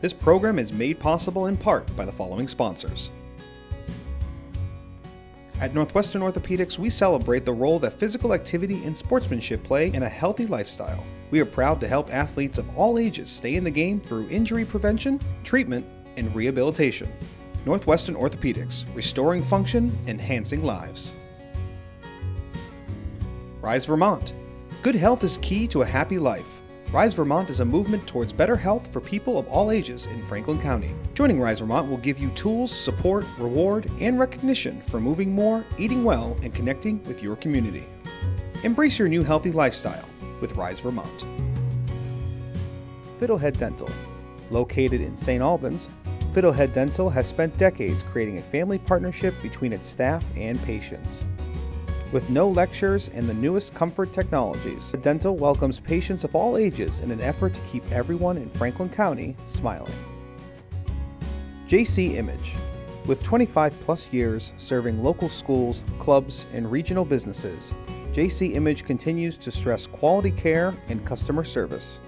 This program is made possible in part by the following sponsors. At Northwestern Orthopedics, we celebrate the role that physical activity and sportsmanship play in a healthy lifestyle. We are proud to help athletes of all ages stay in the game through injury prevention, treatment, and rehabilitation. Northwestern Orthopedics, restoring function, enhancing lives. Rise Vermont. Good health is key to a happy life. Rise Vermont is a movement towards better health for people of all ages in Franklin County. Joining Rise Vermont will give you tools, support, reward, and recognition for moving more, eating well, and connecting with your community. Embrace your new healthy lifestyle with Rise Vermont. Fiddlehead Dental. Located in St. Albans, Fiddlehead Dental has spent decades creating a family partnership between its staff and patients. With no lectures and the newest comfort technologies, the dental welcomes patients of all ages in an effort to keep everyone in Franklin County smiling. JC Image. With 25 plus years serving local schools, clubs, and regional businesses, JC Image continues to stress quality care and customer service.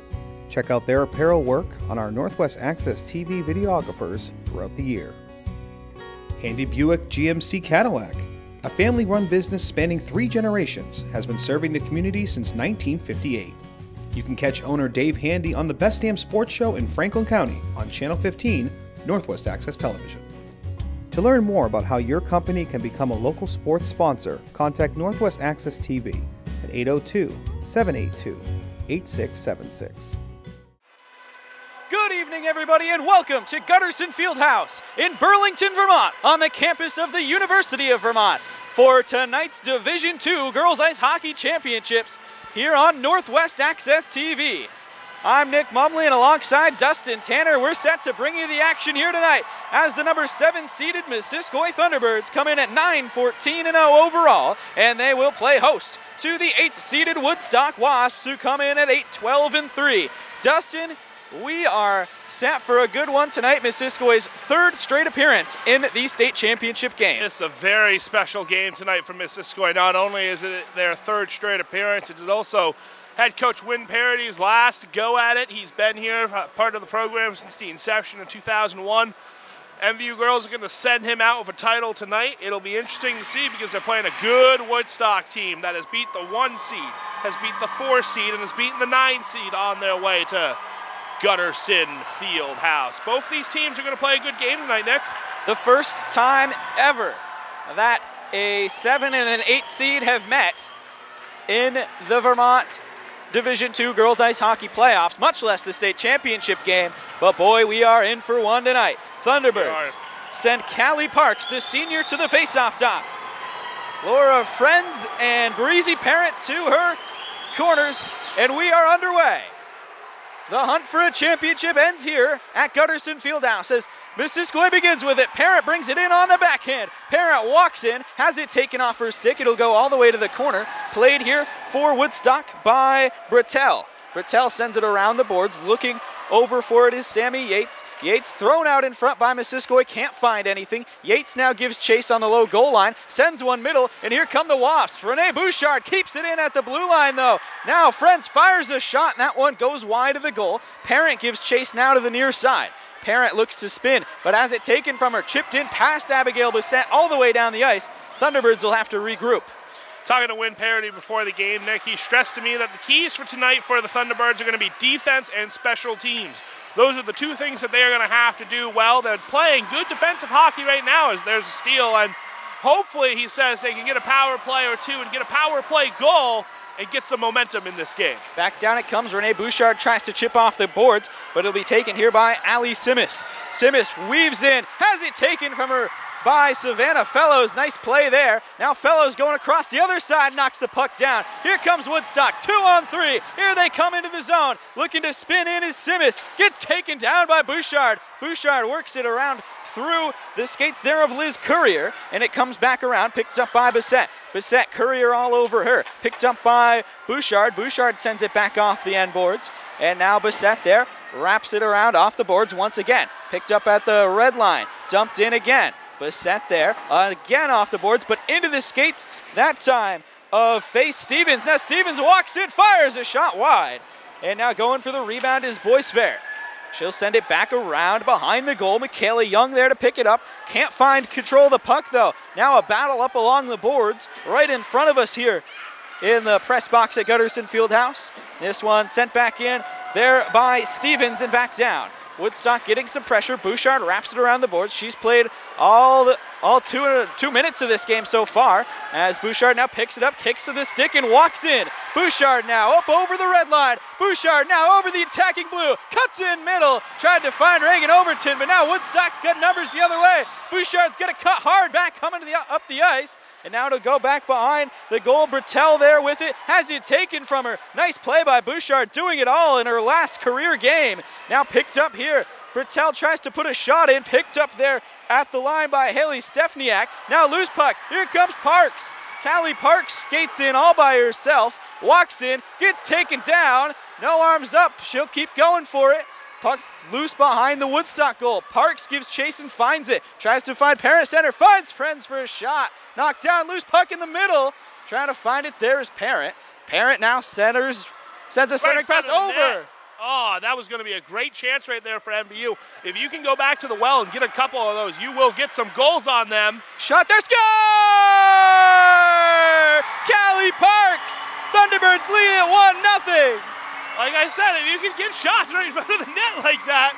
Check out their apparel work on our Northwest Access TV videographers throughout the year. Handy Buick GMC Cadillac. A family-run business spanning 3 generations has been serving the community since 1958. You can catch owner Dave Handy on the Best Damn Sports Show in Franklin County on Channel 15, Northwest Access Television. To learn more about how your company can become a local sports sponsor, contact Northwest Access TV at 802-782-8676. Good evening, everybody, and welcome to Gutterson Fieldhouse in Burlington, Vermont, on the campus of the University of Vermont for tonight's Division II Girls Ice Hockey Championships here on Northwest Access TV. I'm Nick Mumley, and alongside Dustin Tanner, we're set to bring you the action here tonight as the number 7 seeded Missisquoi Thunderbirds come in at 9-14-0 overall, and they will play host to the 8th seeded Woodstock Wasps, who come in at 8-12-3. Dustin, we are set for a good one tonight. Missisquoi's 3rd straight appearance in the state championship game. It's a very special game tonight for Missisquoi. Not only is it their 3rd straight appearance, it's also head coach Win Parody's last go at it. He's been here, part of the program since the inception in 2001. MVU girls are going to send him out with a title tonight. It'll be interesting to see because they're playing a good Woodstock team that has beat the 1 seed, has beat the 4 seed, and has beaten the 9 seed on their way to Gutterson Fieldhouse. Both these teams are going to play a good game tonight, Nick. The first time ever that a 7 and an 8 seed have met in the Vermont Division II Girls Ice Hockey Playoffs, much less the state championship game. But boy, we are in for one tonight. Thunderbirds send Callie Parks, the senior, to the faceoff dot. Laura Friends and Breezy Parent to her corners, and we are underway. The hunt for a championship ends here at Gutterson Fieldhouse as Missisquoi begins with it. Parent brings it in on the backhand. Parent walks in, has it taken off her stick. It'll go all the way to the corner. Played here for Woodstock by Brattel. Brattel sends it around the boards. Looking over for it is Sammy Yates. Yates thrown out in front by Missisquoi, can't find anything. Yates now gives chase on the low goal line, sends one middle, and here come the Wasps. Renee Bouchard keeps it in at the blue line though. Now Friends fires a shot, and that one goes wide of the goal. Parent gives chase now to the near side. Parent looks to spin, but has it taken from her, chipped in past Abigail Bissett all the way down the ice. Thunderbirds will have to regroup. Talking to Win Parody before the game, Nick, he stressed to me that the keys for tonight for the Thunderbirds are going to be defense and special teams. Those are the 2 things that they are going to have to do well. They're playing good defensive hockey right now as there's a steal, and hopefully, he says, they can get a power play or 2 and get a power play goal and get some momentum in this game. Back down it comes. Renee Bouchard tries to chip off the boards, but it'll be taken here by Allie Simmis. Simmis weaves in, has it taken from her by Savannah Fellows. Nice play there. Now Fellows going across the other side, knocks the puck down. Here comes Woodstock, 2-on-3. Here they come into the zone. Looking to spin in is Simmis. Gets taken down by Bouchard. Bouchard works it around through the skates there of Liz Courier, and it comes back around, picked up by Bissett. Bissett, Courier all over her. Picked up by Bouchard. Bouchard sends it back off the end boards, and now Bissett there wraps it around off the boards once again. Picked up at the red line, dumped in again. Bissett there, again off the boards, but into the skates, that time of Faith Stevens. Now Stevens walks in, fires a shot wide, and now going for the rebound is Boisvert. She'll send it back around behind the goal. Michaela Young there to pick it up. Can't find control of the puck, though. Now a battle up along the boards right in front of us here in the press box at Gutterson Fieldhouse. This one sent back in there by Stevens and back down. Woodstock getting some pressure. Bouchard wraps it around the boards. She's played all 2 minutes of this game so far, as Bouchard now picks it up, kicks to the stick, and walks in. Bouchard now up over the red line. Bouchard now over the attacking blue. Cuts in middle. Tried to find Reagan Overton, but now Woodstock's got numbers the other way. Bouchard's going to cut hard back, coming to up the ice. And now to go back behind the goal. Bertel there with it. Has it taken from her. Nice play by Bouchard, doing it all in her last career game. Now picked up here. Bertel tries to put a shot in. Picked up there at the line by Haley Stefniak. Now loose puck. Here comes Parks. Callie Parks skates in all by herself. Walks in. Gets taken down. No arms up. She'll keep going for it. Puck loose behind the Woodstock goal. Parks gives chase and finds it. Tries to find Parent center. Finds Friends for a shot. Knocked down. Loose puck in the middle. Trying to find it. There is Parent. Parent now sends a centering pass over. Oh, that was going to be a great chance right there for MVU. If you can go back to the well and get a couple of those, you will get some goals on them. Shot there. Score! Callie Parks. Thunderbirds lead it 1-0. Like I said, if you can get shots right in front of the net like that,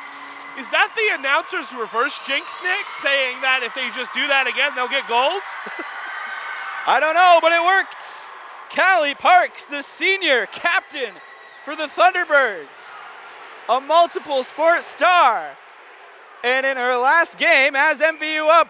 is that the announcer's reverse jinx, Nick, saying that if they just do that again, they'll get goals? I don't know, but it worked. Callie Parks, the senior captain for the Thunderbirds, a multiple sports star, and in her last game as MVU up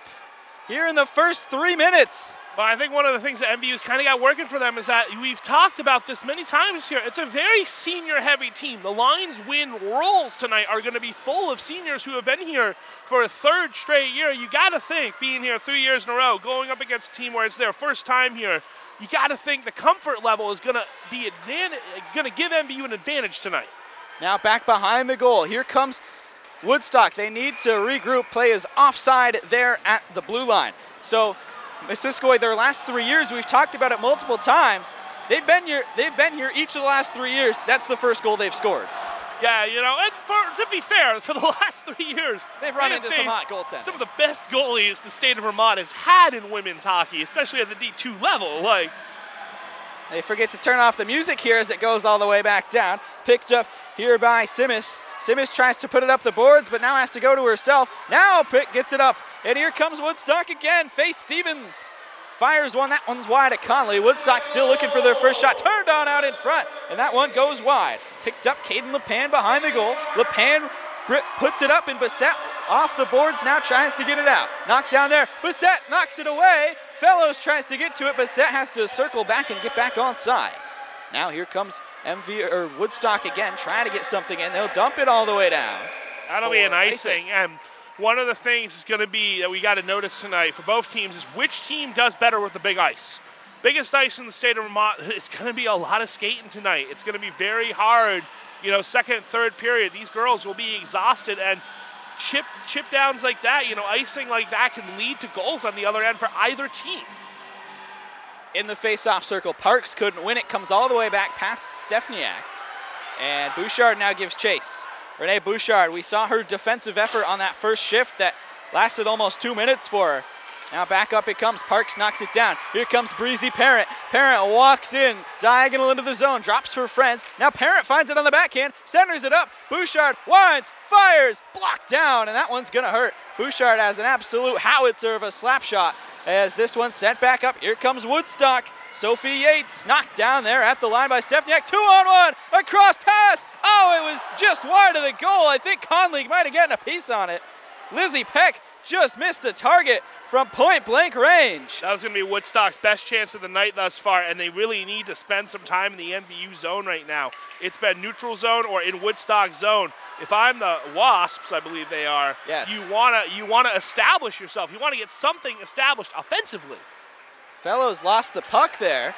here in the first 3 minutes. Well, I think one of the things that MVU's kind of got working for them is that we've talked about this many times here. It's a very senior-heavy team. The Lions win rolls tonight are going to be full of seniors who have been here for a third straight year. You got to think, being here 3 years in a row, going up against a team where it's their first time here, you got to think the comfort level is going to give MVU an advantage tonight. Now back behind the goal. Here comes Woodstock. They need to regroup. Play is offside there at the blue line. So Missisquoi, their last 3 years, we've talked about it multiple times. They've been here each of the last 3 years. That's the first goal they've scored. Yeah, you know, and to be fair, for the last 3 years, they've run into some hot goaltending. Some of the best goalies the state of Vermont has had in women's hockey, especially at the D2 level. Like, they forget to turn off the music here as it goes all the way back down. Picked up here by Simmis. Simmis tries to put it up the boards, but now has to go to herself. Now Pitt gets it up, and here comes Woodstock again. Face Stevens. Fires one. That one's wide at Conley. Woodstock still looking for their first shot. Turned on out in front, and that one goes wide. Picked up Caden LePan behind the goal. LePan puts it up, and Bissett off the boards now tries to get it out. Knocked down there. Bissett knocks it away. Fellows tries to get to it. Bissett has to circle back and get back on side. Now here comes Woodstock again, trying to get something in. They'll dump it all the way down. That'll be an icing. And one of the things is going to be that we got to notice tonight for both teams is which team does better with the big ice. Biggest ice in the state of Vermont, it's going to be a lot of skating tonight. It's going to be very hard, you know, second, third period. These girls will be exhausted, and chip downs like that, you know, icing like that can lead to goals on the other end for either team. In the face-off circle, Parks couldn't win it, comes all the way back past Stefniak. And Bouchard now gives chase. Renee Bouchard, we saw her defensive effort on that first shift that lasted almost 2 minutes for her. Now back up it comes. Parks knocks it down. Here comes Breezy Parent. Parent walks in, diagonal into the zone, drops for Friends. Now Parent finds it on the backhand, centers it up. Bouchard winds, fires, blocked down, and that one's gonna hurt. Bouchard has an absolute howitzer of a slap shot as this one's sent back up. Here comes Woodstock. Sophie Yates knocked down there at the line by Stefniak. 2-on-1, a cross pass. Oh, it was just wide of the goal. I think Conley might have gotten a piece on it. Lizzie Peck just missed the target from point-blank range. That was going to be Woodstock's best chance of the night thus far, and they really need to spend some time in the MVU zone right now. It's been neutral zone or in Woodstock zone. If I'm the Wasps, I believe they are, yes, you wanna establish yourself. You want to get something established offensively. Fellows lost the puck there,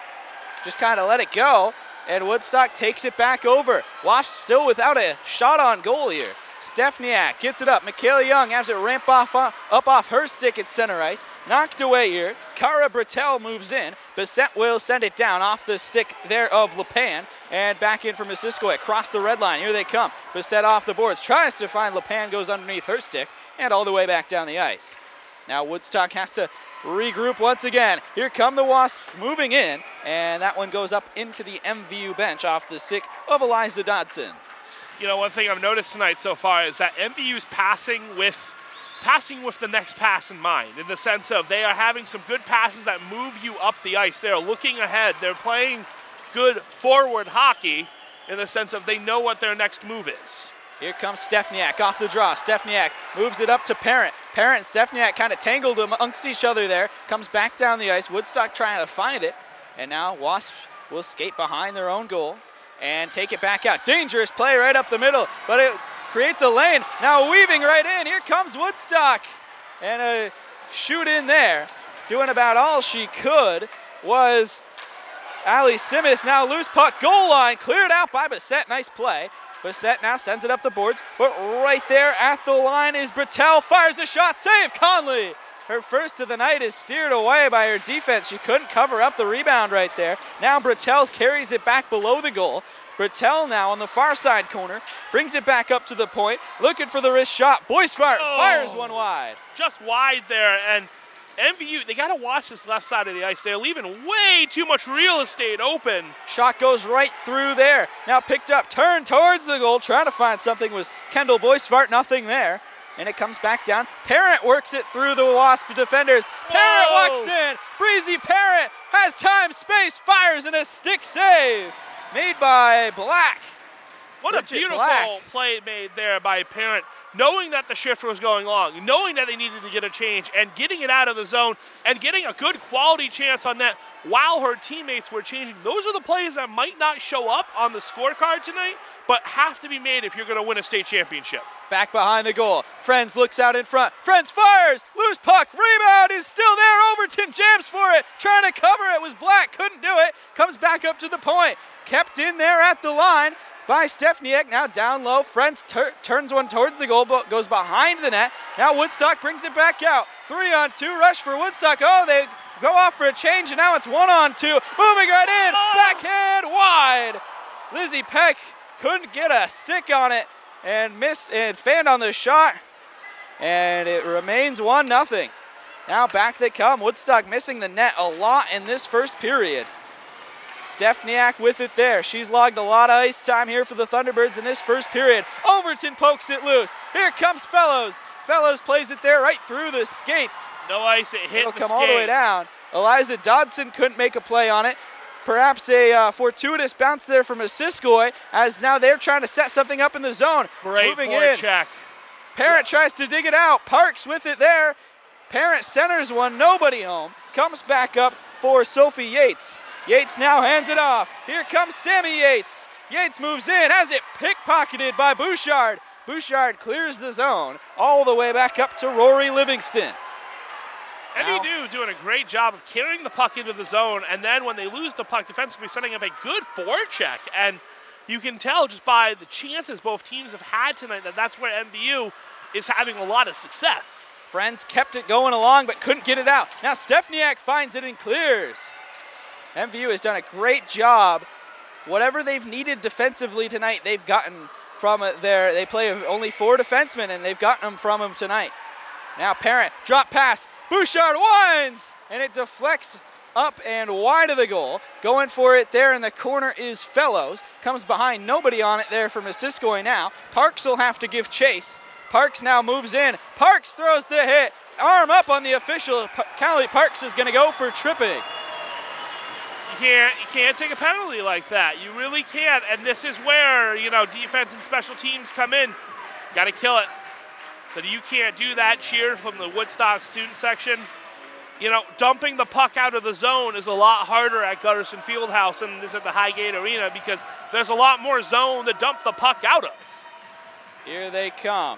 just kind of let it go, and Woodstock takes it back over. Wasps still without a shot on goal here. Stefaniak gets it up. Michaela Young has it ramp up off her stick at center ice. Knocked away here. Cara Bertel moves in. Bissett will send it down off the stick there of LePan. And back in for Missisquoi. Across the red line. Here they come. Bissett off the boards. Tries to find LePan. Goes underneath her stick. And all the way back down the ice. Now Woodstock has to regroup once again. Here come the Wasps moving in. And that one goes up into the MVU bench off the stick of Eliza Dodson. You know, one thing I've noticed tonight so far is that MVU's passing with the next pass in mind, in the sense of they are having some good passes that move you up the ice. They're looking ahead. They're playing good forward hockey in the sense of they know what their next move is. Here comes Stefaniak off the draw. Stefaniak moves it up to Parent. Parent and Stefaniak kind of tangled amongst each other there. Comes back down the ice. Woodstock trying to find it. And now Wasps will skate behind their own goal and take it back out. Dangerous play right up the middle, but it creates a lane. Now weaving right in. Here comes Woodstock. And a shoot in there. Doing about all she could was Ali Simis. Now loose puck, goal line, cleared out by Bissett. Nice play. Bissett now sends it up the boards, but right there at the line is Bertel. Fires a shot, save Conley. Her first of the night is steered away by her defense. She couldn't cover up the rebound right there. Now Bertel carries it back below the goal. Bertel now on the far side corner, brings it back up to the point, looking for the wrist shot. Boisfart fires one wide. Just wide there, and MVU, they got to watch this left side of the ice. They're leaving way too much real estate open. Shot goes right through there. Now picked up, turned towards the goal, trying to find something was Kendall Boisfart, nothing there. And it comes back down. Parent works it through the Wasp defenders. Parent walks in. Breezy Parent has time, space, fires, and a stick save made by Black. What a beautiful play made there by Parent, knowing that the shift was going long, knowing that they needed to get a change, and getting it out of the zone, and getting a good quality chance on net while her teammates were changing. Those are the plays that might not show up on the scorecard tonight, but have to be made if you're going to win a state championship. Back behind the goal. Friends looks out in front. Friends fires. Loose puck. Rebound is still there. Overton jams for it. Trying to cover it was Black. Couldn't do it. Comes back up to the point. Kept in there at the line by Stefaniak. Now down low. Friends turns one towards the goal, but goes behind the net. Now Woodstock brings it back out. 3-on-2 rush for Woodstock. Oh, they go off for a change, and now it's 1-on-2. Moving right in. Backhand wide. Lizzie Peck couldn't get a stick on it and missed and fanned on the shot, and it remains 1-0. Now back they come. Woodstock missing the net a lot in this first period. Stefaniak with it there. She's logged a lot of ice time here for the Thunderbirds in this first period. Overton pokes it loose. Here comes Fellows. Fellows plays it there right through the skates. No ice, it hit the skate. It'll come all the way down. Eliza Dodson couldn't make a play on it. Perhaps a fortuitous bounce there from Missisquoi, as now they're trying to set something up in the zone. Great forecheck. Parent tries to dig it out. Parks with it there. Parent centers one, nobody home. Comes back up for Sophie Yates. Yates now hands it off. Here comes Sammy Yates. Yates moves in, has it pickpocketed by Bouchard. Bouchard clears the zone all the way back up to Rory Livingston. MVU doing a great job of carrying the puck into the zone, and then when they lose the puck defensively, setting up a good forecheck. And you can tell just by the chances both teams have had tonight that that's where MVU is having a lot of success. Friends kept it going along but couldn't get it out. Now Stefaniak finds it and clears. MVU has done a great job. Whatever they've needed defensively tonight, they've gotten from it there. They play only 4 defensemen, and they've gotten them from them tonight. Now Parent, drop pass. Bouchard winds, and it deflects up and wide of the goal. Going for it there in the corner is Fellows. Comes behind, nobody on it there for Missisquoi now. Parks will have to give chase. Parks now moves in. Parks throws the hit. Arm up on the official. Callie Parks is going to go for tripping. You can't take a penalty like that. You really can't, and this is where, defense and special teams come in. Got to kill it. But you can't do that. Cheer from the Woodstock student section. Dumping the puck out of the zone is a lot harder at Gutterson Fieldhouse than it is at the Highgate Arena, because there's a lot more zone to dump the puck out of. Here they come.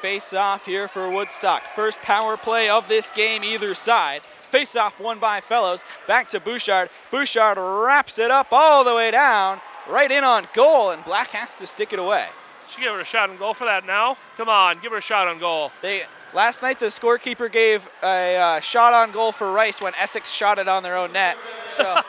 Face off here for Woodstock. First power play of this game either side. Face off won by Fellows. Back to Bouchard. Bouchard wraps it up all the way down. Right in on goal, and Black has to stick it away. She give her a shot on goal for that now. Come on, give her a shot on goal. Last night the scorekeeper gave a shot on goal for Rice when Essex shot it on their own net. So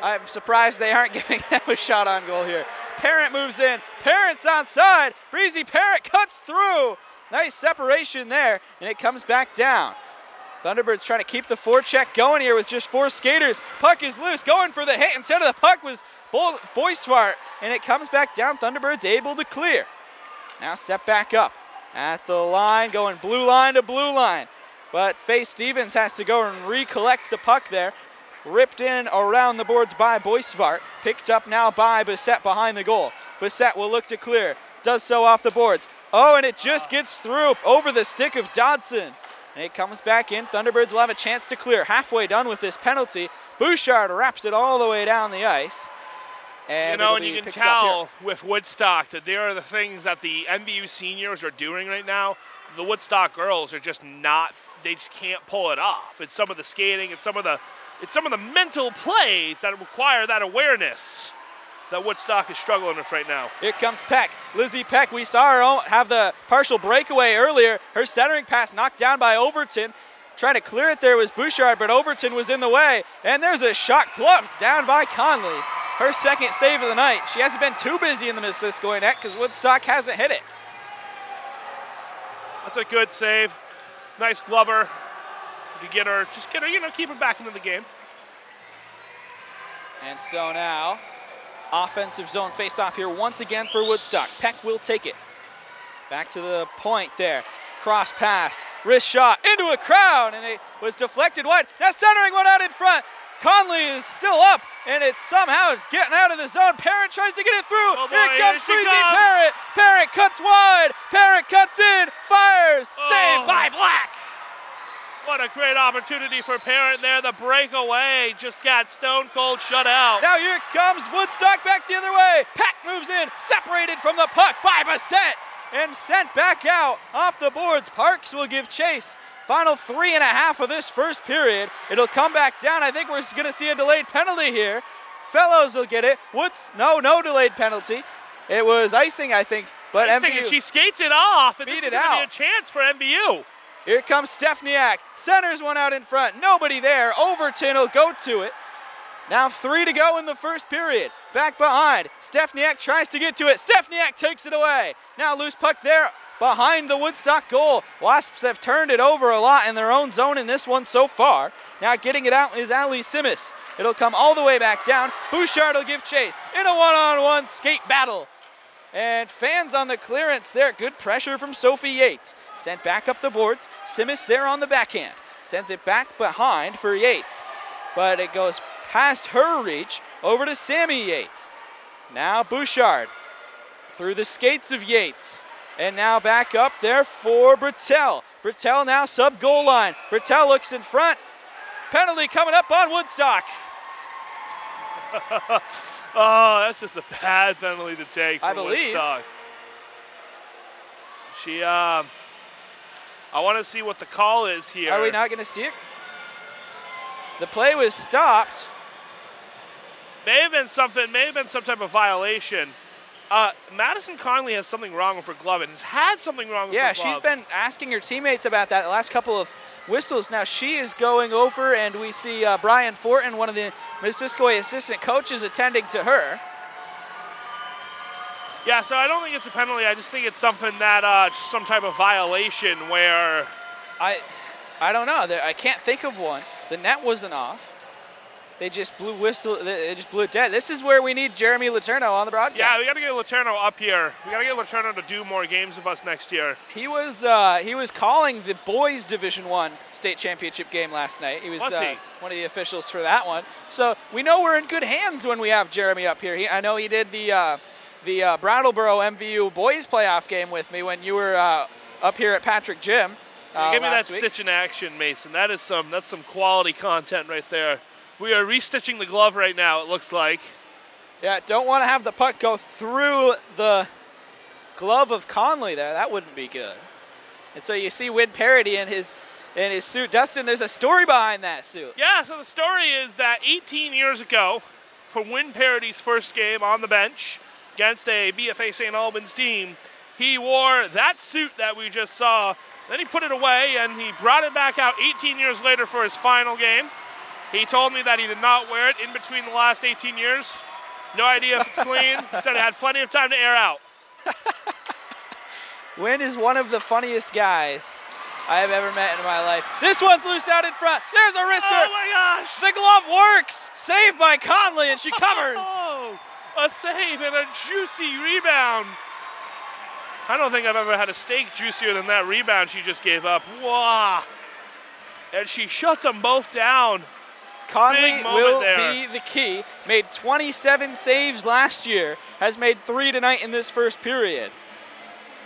I'm surprised they aren't giving them a shot on goal here. Parent moves in. Parent's onside. Breezy Parent cuts through. Nice separation there, and it comes back down. Thunderbirds trying to keep the forecheck going here with just 4 skaters. Puck is loose, going for the hit. Instead of the puck was Boisvart, and it comes back down. Thunderbirds able to clear. Now set back up at the line, going blue line to blue line. But Faye Stevens has to go and recollect the puck there. Ripped in around the boards by Boisvart. Picked up now by Bissett behind the goal. Bissett will look to clear. Does so off the boards. Oh, and it just gets through over the stick of Dodson. And it comes back in. Thunderbirds will have a chance to clear. Halfway done with this penalty. Bouchard wraps it all the way down the ice. And you can tell with Woodstock that there are the things that the MVU seniors are doing right now. The Woodstock girls are just not, they just can't pull it off. It's some of the skating, it's some of the mental plays that require that awareness that Woodstock is struggling with right now. Here comes Peck. Lizzie Peck, we saw her have the partial breakaway earlier. Her centering pass knocked down by Overton. Trying to clear it there was Bouchard, but Overton was in the way. And there's a shot gloved down by Conley. Her second save of the night. She hasn't been too busy in the Missisquoi net because Woodstock hasn't hit it. That's a good save. Nice glover. You get her, keep her back into the game. And so now, offensive zone face-off here once again for Woodstock. Peck will take it. Back to the point there. Cross pass, wrist shot into a crowd, and it was deflected wide. Now centering one out in front. Conley is still up, and it's somehow getting out of the zone. Parent tries to get it through. Oh boy, here comes here she Breezy comes. Parent. Parent cuts wide. Parent cuts in, fires. Saved by Black. What a great opportunity for Parent there. The breakaway just got stone cold shut out. Now here comes Woodstock back the other way. Peck moves in, separated from the puck by Bissett, and sent back out off the boards. Parks will give chase. Final 3.5 of this first period. It'll come back down. I think we're going to see a delayed penalty here. Fellows will get it. No delayed penalty. It was icing, I think. But MVU, she skates it off, and beat this is it going to be out. a chance for MVU. Here comes Stefniak. Centers one out in front. Nobody there. Overton will go to it. Now 3 to go in the first period. Back behind. Stefniak tries to get to it. Stefniak takes it away. Now loose puck there behind the Woodstock goal. Wasps have turned it over a lot in their own zone in this one so far. Now getting it out is Ali Simis. It'll come all the way back down. Bouchard will give chase in a one-on-one skate battle. And fans on the clearance there. Good pressure from Sophie Yates. Sent back up the boards. Simis there on the backhand. Sends it back behind for Yates. But it goes past her reach over to Sammy Yates. Now Bouchard through the skates of Yates. And now back up there for Bertel. Bertel now sub-goal line. Bertel looks in front. Penalty coming up on Woodstock. Oh, that's just a bad penalty to take for Woodstock. I want to see what the call is here. Are we not going to see it? The play was stopped. May have been some type of violation. Madison Conley has something wrong with her glove and has had something wrong with her glove. Yeah, she's been asking her teammates about that the last couple of whistles. Now she is going over, and we see Brian Fortin, one of the Missisquoi assistant coaches, attending to her. Yeah, so I don't think it's a penalty. I just think it's something that, just some type of violation where... I don't know. I can't think of one. The net wasn't off. They just blew it dead. This is where we need Jeremy Letourneau on the broadcast. Yeah, we got to get Letourneau up here. We got to get Letourneau to do more games with us next year. He was calling the boys Division I state championship game last night. He was one of the officials for that one. So we know we're in good hands when we have Jeremy up here. I know he did the Brattleboro MVU boys playoff game with me when you were up here at Patrick Gym. Give me that week. stitch in action, Mason. That's some quality content right there. We are restitching the glove right now, it looks like. Yeah, don't want to have the puck go through the glove of Conley there. That wouldn't be good. And so you see Win Parody in his suit. Dustin, there's a story behind that suit. Yeah, so the story is that 18 years ago, for Win Parody's first game on the bench against a BFA St. Albans team. He wore that suit that we just saw, then he put it away and he brought it back out 18 years later for his final game. He told me that he did not wear it in between the last 18 years. No idea if it's clean. He said it had plenty of time to air out. Wynn is one of the funniest guys I have ever met in my life. This one's loose out in front. There's a wrister. Oh my gosh. The glove works. Saved by Conley, and she covers. Oh, a save and a juicy rebound. I don't think I've ever had a steak juicier than that rebound she just gave up. Wow. And she shuts them both down. Conley will be the key. Made 27 saves last year. Has made 3 tonight in this first period.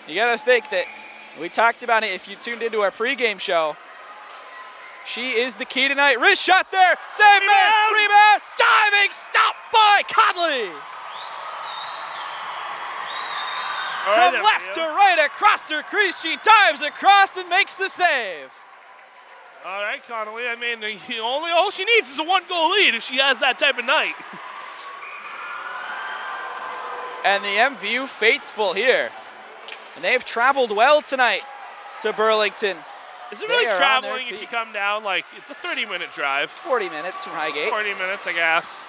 You got to think that we talked about it if you tuned into our pregame show. She is the key tonight. Wrist shot there. Save man. Rebound. Diving. Stop by Conley. From left to right across her crease, she dives across and makes the save. All right, Connolly. I mean, all she needs is a 1-goal lead if she has that type of night. And the MVU faithful here. And they've traveled well tonight to Burlington. Is it really traveling if you come down? Like, it's a 30-minute drive. 40 minutes from Highgate. 40 minutes, I guess.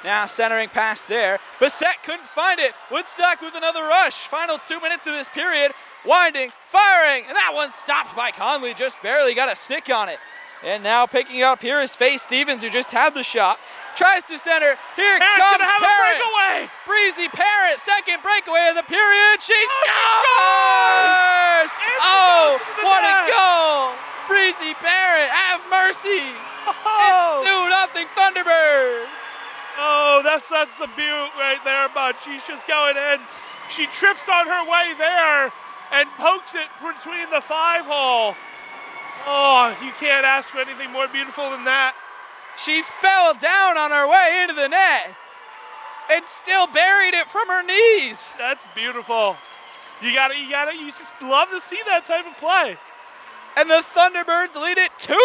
Now centering pass there. Bissett couldn't find it. Woodstock with another rush. Final 2 minutes of this period. Winding, firing, and that one stopped by Conley. Just barely got a stick on it. And now picking up here is Faye Stevens, who just had the shot. Tries to center. Here comes Parent. Breezy Parent, second breakaway of the period. She scores! Oh, what a goal! Breezy Parent, have mercy. It's 2-0 Thunderbirds. Oh, that's a beaut right there, bud. She's just going in. She trips on her way there and pokes it between the 5-hole. Oh, you can't ask for anything more beautiful than that. She fell down on her way into the net and still buried it from her knees. That's beautiful. You just love to see that type of play. And the Thunderbirds lead it 2-0.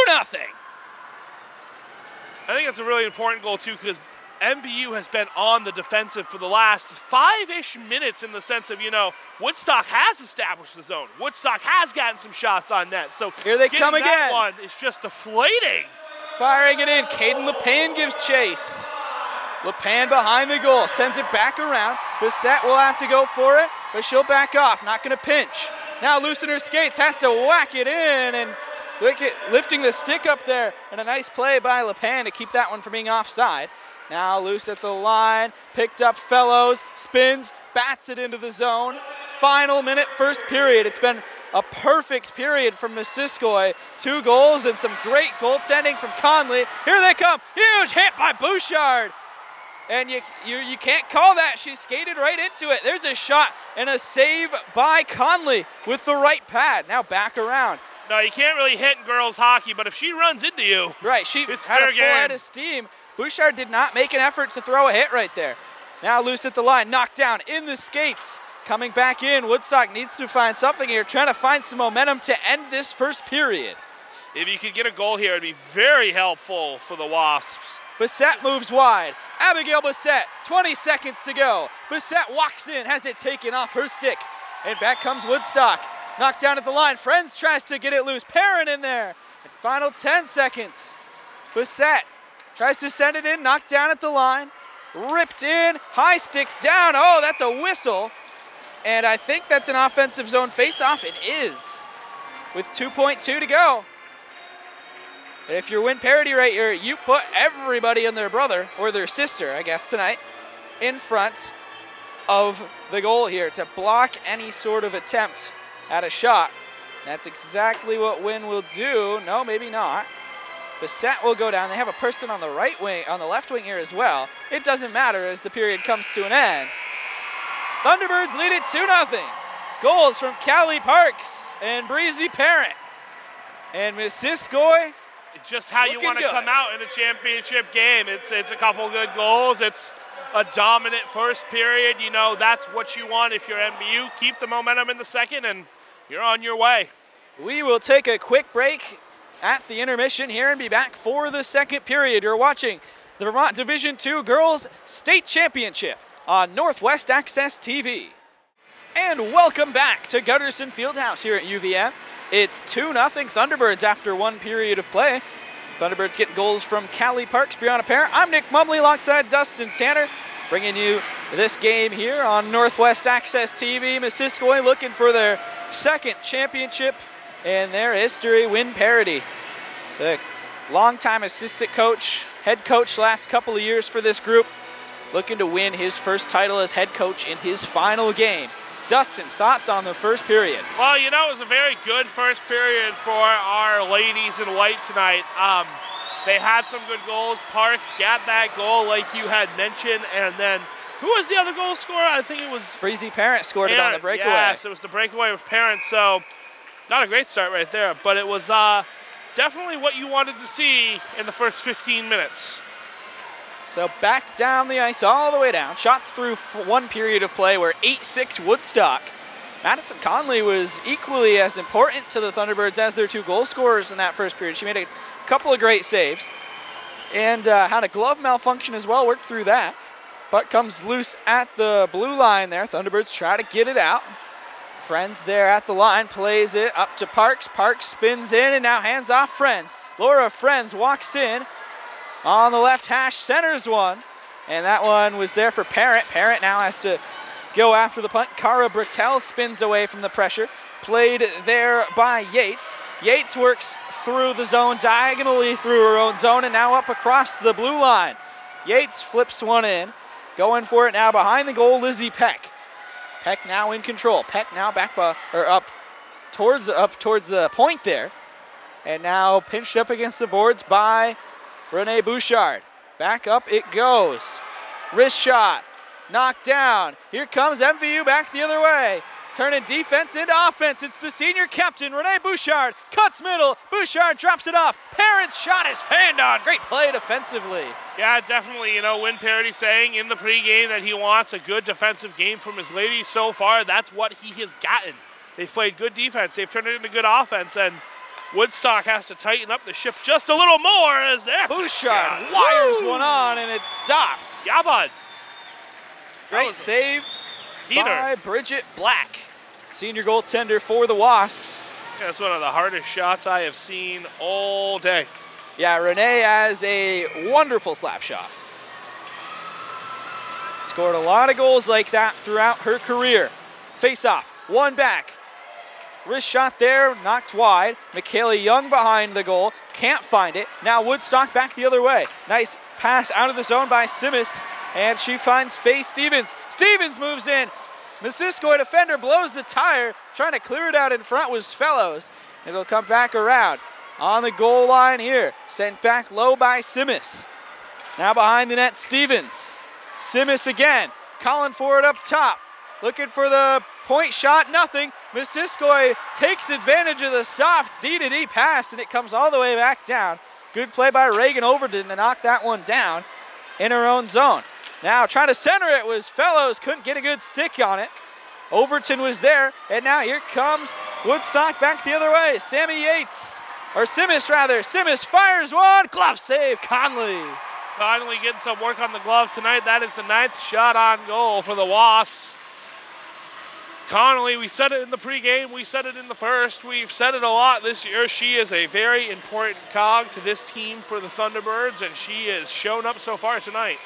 I think that's a really important goal too, because MVU has been on the defensive for the last 5-ish minutes in the sense of, Woodstock has established the zone. Woodstock has gotten some shots on net. So here they come again. That one is just deflating. Firing it in. Caden LePan gives chase. LePan behind the goal. Sends it back around. Bissett will have to go for it, but she'll back off. Not going to pinch. Now loosen her skates. Has to whack it in and lifting the stick up there. And a nice play by LePan to keep that one from being offside. Now loose at the line, picked up Fellows, spins, bats it into the zone. Final minute, first period. It's been a perfect period from Missisquoi. 2 goals and some great goaltending from Conley. Here they come, huge hit by Bouchard. And you can't call that, she skated right into it. There's a shot and a save by Conley with the right pad. Now back around. No, you can't really hit in girls hockey, but if she runs into you, right, she had a full head of steam. Bouchard did not make an effort to throw a hit right there. Now loose at the line, knocked down in the skates. Coming back in, Woodstock needs to find something here, trying to find some momentum to end this first period. If you could get a goal here, it'd be very helpful for the Wasps. Bissett moves wide. Abigail Bissett, 20 seconds to go. Bissett walks in, has it taken off her stick. And back comes Woodstock. Knocked down at the line. Friends tries to get it loose. Perrin in there. And final 10 seconds. Bissett tries to send it in, knocked down at the line, ripped in, high sticks down. Oh, that's a whistle. And I think that's an offensive zone faceoff. It is, with 2.2 to go. And if you're Win Parity right here, you put everybody and their brother, or their sister, I guess, tonight, in front of the goal here to block any sort of attempt at a shot. That's exactly what Win will do. No, maybe not. Bissett will go down. They have a person on the right wing, on the left wing here as well. It doesn't matter as the period comes to an end. Thunderbirds lead it 2-0. Goals from Callie Parks and Breezy Parent. And Missisquoi, just how you want to come out in a championship game. It's a couple good goals. It's a dominant first period. That's what you want if you're MVU. Keep the momentum in the second and you're on your way. We will take a quick break at the intermission here and be back for the second period. You're watching the Vermont Division II Girls State Championship on Northwest Access TV. And welcome back to Gutterson Fieldhouse here at UVM. It's 2-0 Thunderbirds after one period of play. Thunderbirds getting goals from Callie Parks, Brianna Parent. I'm Nick Mumley alongside Dustin Tanner, bringing you this game here on Northwest Access TV. Missisquoi looking for their second championship in their history. Win parity. The longtime assistant coach, head coach last couple of years for this group, looking to win his first title as head coach in his final game. Dustin, thoughts on the first period? Well, you know, it was a very good first period for our ladies in white tonight. They had some good goals. Park got that goal like you had mentioned, and then who was the other goal scorer? I think it was Breezy Parent scored it on the breakaway. Yes, it was the breakaway with Parent, so not a great start right there, but it was definitely what you wanted to see in the first 15 minutes. So back down the ice, all the way down. Shots through one period of play were 8-6 Woodstock. Madison Conley was equally as important to the Thunderbirds as their two goal scorers in that first period. She made a couple of great saves and had a glove malfunction as well, worked through that. Puck comes loose at the blue line there. Thunderbirds try to get it out. Friends there at the line, plays it up to Parks. Parks spins in and now hands off Friends. Laura Friends walks in. On the left hash, centers one, and that one was there for Parent. Parent now has to go after the punt. Cara Bertel spins away from the pressure. Played there by Yates. Yates works through the zone, diagonally through her own zone, and now up across the blue line. Yates flips one in. Going for it now behind the goal, Lizzie Peck. Peck now in control. Peck now up towards the point there, and now pinched up against the boards by Renee Bouchard. Back up it goes. Wrist shot. Knocked down. Here comes MVU back the other way. Turning defense into offense. It's the senior captain, Renee Bouchard. Cuts middle. Bouchard drops it off. Parent's shot is fanned on. Great play defensively. Yeah, definitely. You know, Win Parity saying in the pregame that he wants a good defensive game from his ladies so far. That's what he has gotten. They've played good defense. They've turned it into good offense, and Woodstock has to tighten up the ship just a little more as there. Bouchard wires one on and it stops. Yeah, bud. Great save by Bridget Black, senior goaltender for the Wasps. Yeah, that's one of the hardest shots I have seen all day. Yeah, Renee has a wonderful slap shot. Scored a lot of goals like that throughout her career. Face off, one back. Wrist shot there, knocked wide. Michaela Young behind the goal, can't find it. Now Woodstock back the other way. Nice pass out of the zone by Simmis, and she finds Faye Stevens. Stevens moves in. Missisquoi defender blows the tire. Trying to clear it out in front was Fellows. It'll come back around. On the goal line here, sent back low by Simmis. Now behind the net, Stevens. Simmis again, calling for it up top. Looking for the point shot, nothing. Missisquoi takes advantage of the soft D-to-D pass, and it comes all the way back down. Good play by Reagan Overton to knock that one down in her own zone. Now trying to center it was Fellows, couldn't get a good stick on it. Overton was there, and now here comes Woodstock back the other way. Simmis rather. Simmis fires one, glove save, Conley. Finally getting some work on the glove tonight. That is the 9th shot on goal for the Wasps. Connolly, we said it in the pregame, we said it in the first, we've said it a lot this year. She is a very important cog to this team for the Thunderbirds, and she has shown up so far tonight.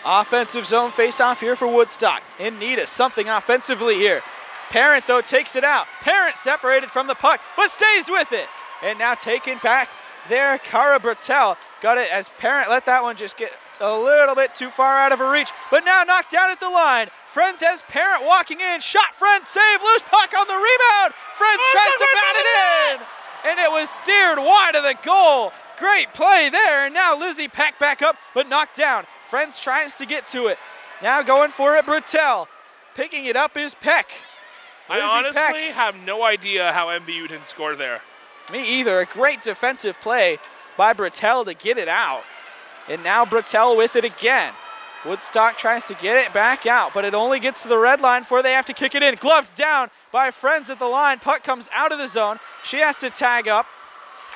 Offensive zone face-off here for Woodstock. In need of something offensively here. Parent, though, takes it out. Parent separated from the puck, but stays with it. And now taken back there, Cara Bertel. Got it as Parent let that one just get a little bit too far out of her reach, but now knocked down at the line. Friends has Parent walking in. Shot, Friends, save, loose puck on the rebound. Friends tries to bat it in, and it was steered wide of the goal. Great play there, and now Lizzie Peck back up, but knocked down. Friends tries to get to it. Now going for it, Bertel. Picking it up is Peck. I honestly have no idea how MVU didn't score there. Me either. A great defensive play by Bertel to get it out. And now Bertel with it again. Woodstock tries to get it back out, but it only gets to the red line before they have to kick it in. Gloved down by Friends at the line. Puck comes out of the zone. She has to tag up,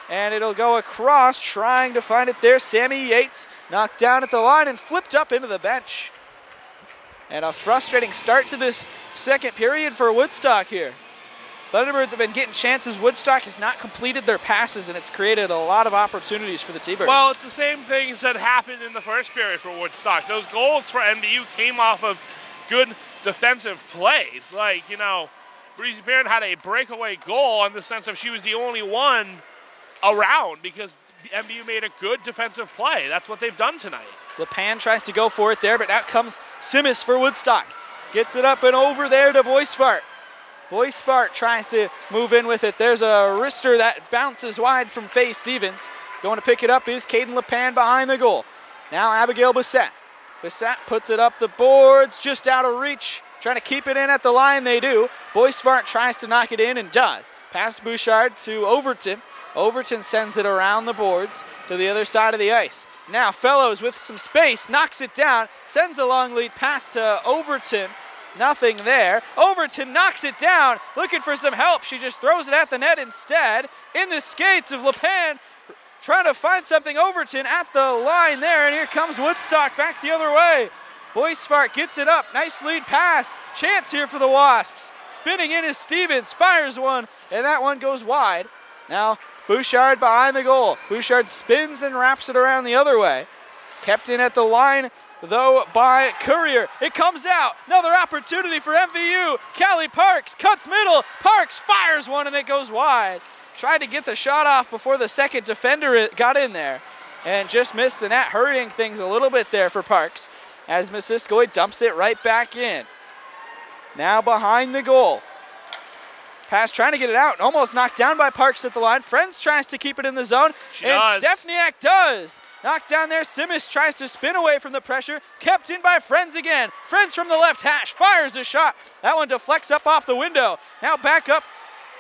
and it'll go across, trying to find it there. Sammy Yates knocked down at the line and flipped up into the bench. And a frustrating start to this second period for Woodstock here. Thunderbirds have been getting chances. Woodstock has not completed their passes, and it's created a lot of opportunities for the T-Birds. Well, it's the same things that happened in the first period for Woodstock. Those goals for MVU came off of good defensive plays. Like, you know, Breezy Parent had a breakaway goal in the sense of she was the only one around because MVU made a good defensive play. That's what they've done tonight. LePan tries to go for it there, but out comes Simmis for Woodstock. Gets it up and over there to Boisfart. Boisfart tries to move in with it. There's a wrister that bounces wide from Faye Stevens. Going to pick it up is Caden LePan behind the goal. Now Abigail Bissett. Bissett puts it up the boards, just out of reach. Trying to keep it in at the line, they do. Boisfart tries to knock it in and does. Pass Bouchard to Overton. Overton sends it around the boards to the other side of the ice. Now Fellows with some space, knocks it down, sends a long lead pass to Overton. Nothing there. Overton knocks it down, looking for some help. She just throws it at the net instead. In the skates of LePan, trying to find something. Overton at the line there, and here comes Woodstock back the other way. Boisfart gets it up. Nice lead pass. Chance here for the Wasps. Spinning in is Stevens, fires one, and that one goes wide. Now Bouchard behind the goal. Bouchard spins and wraps it around the other way. Kept in at the line, though, by Courier. It comes out. Another opportunity for MVU. Callie Parks cuts middle. Parks fires one, and it goes wide. Tried to get the shot off before the second defender got in there, and just missed the net, hurrying things a little bit there for Parks, as Missisquoi dumps it right back in. Now behind the goal. Pass trying to get it out, almost knocked down by Parks at the line. Friends tries to keep it in the zone, and Stefniak does. Knocked down there, Simmis tries to spin away from the pressure, kept in by Friends again. Friends from the left hash, fires a shot. That one deflects up off the window. Now back up,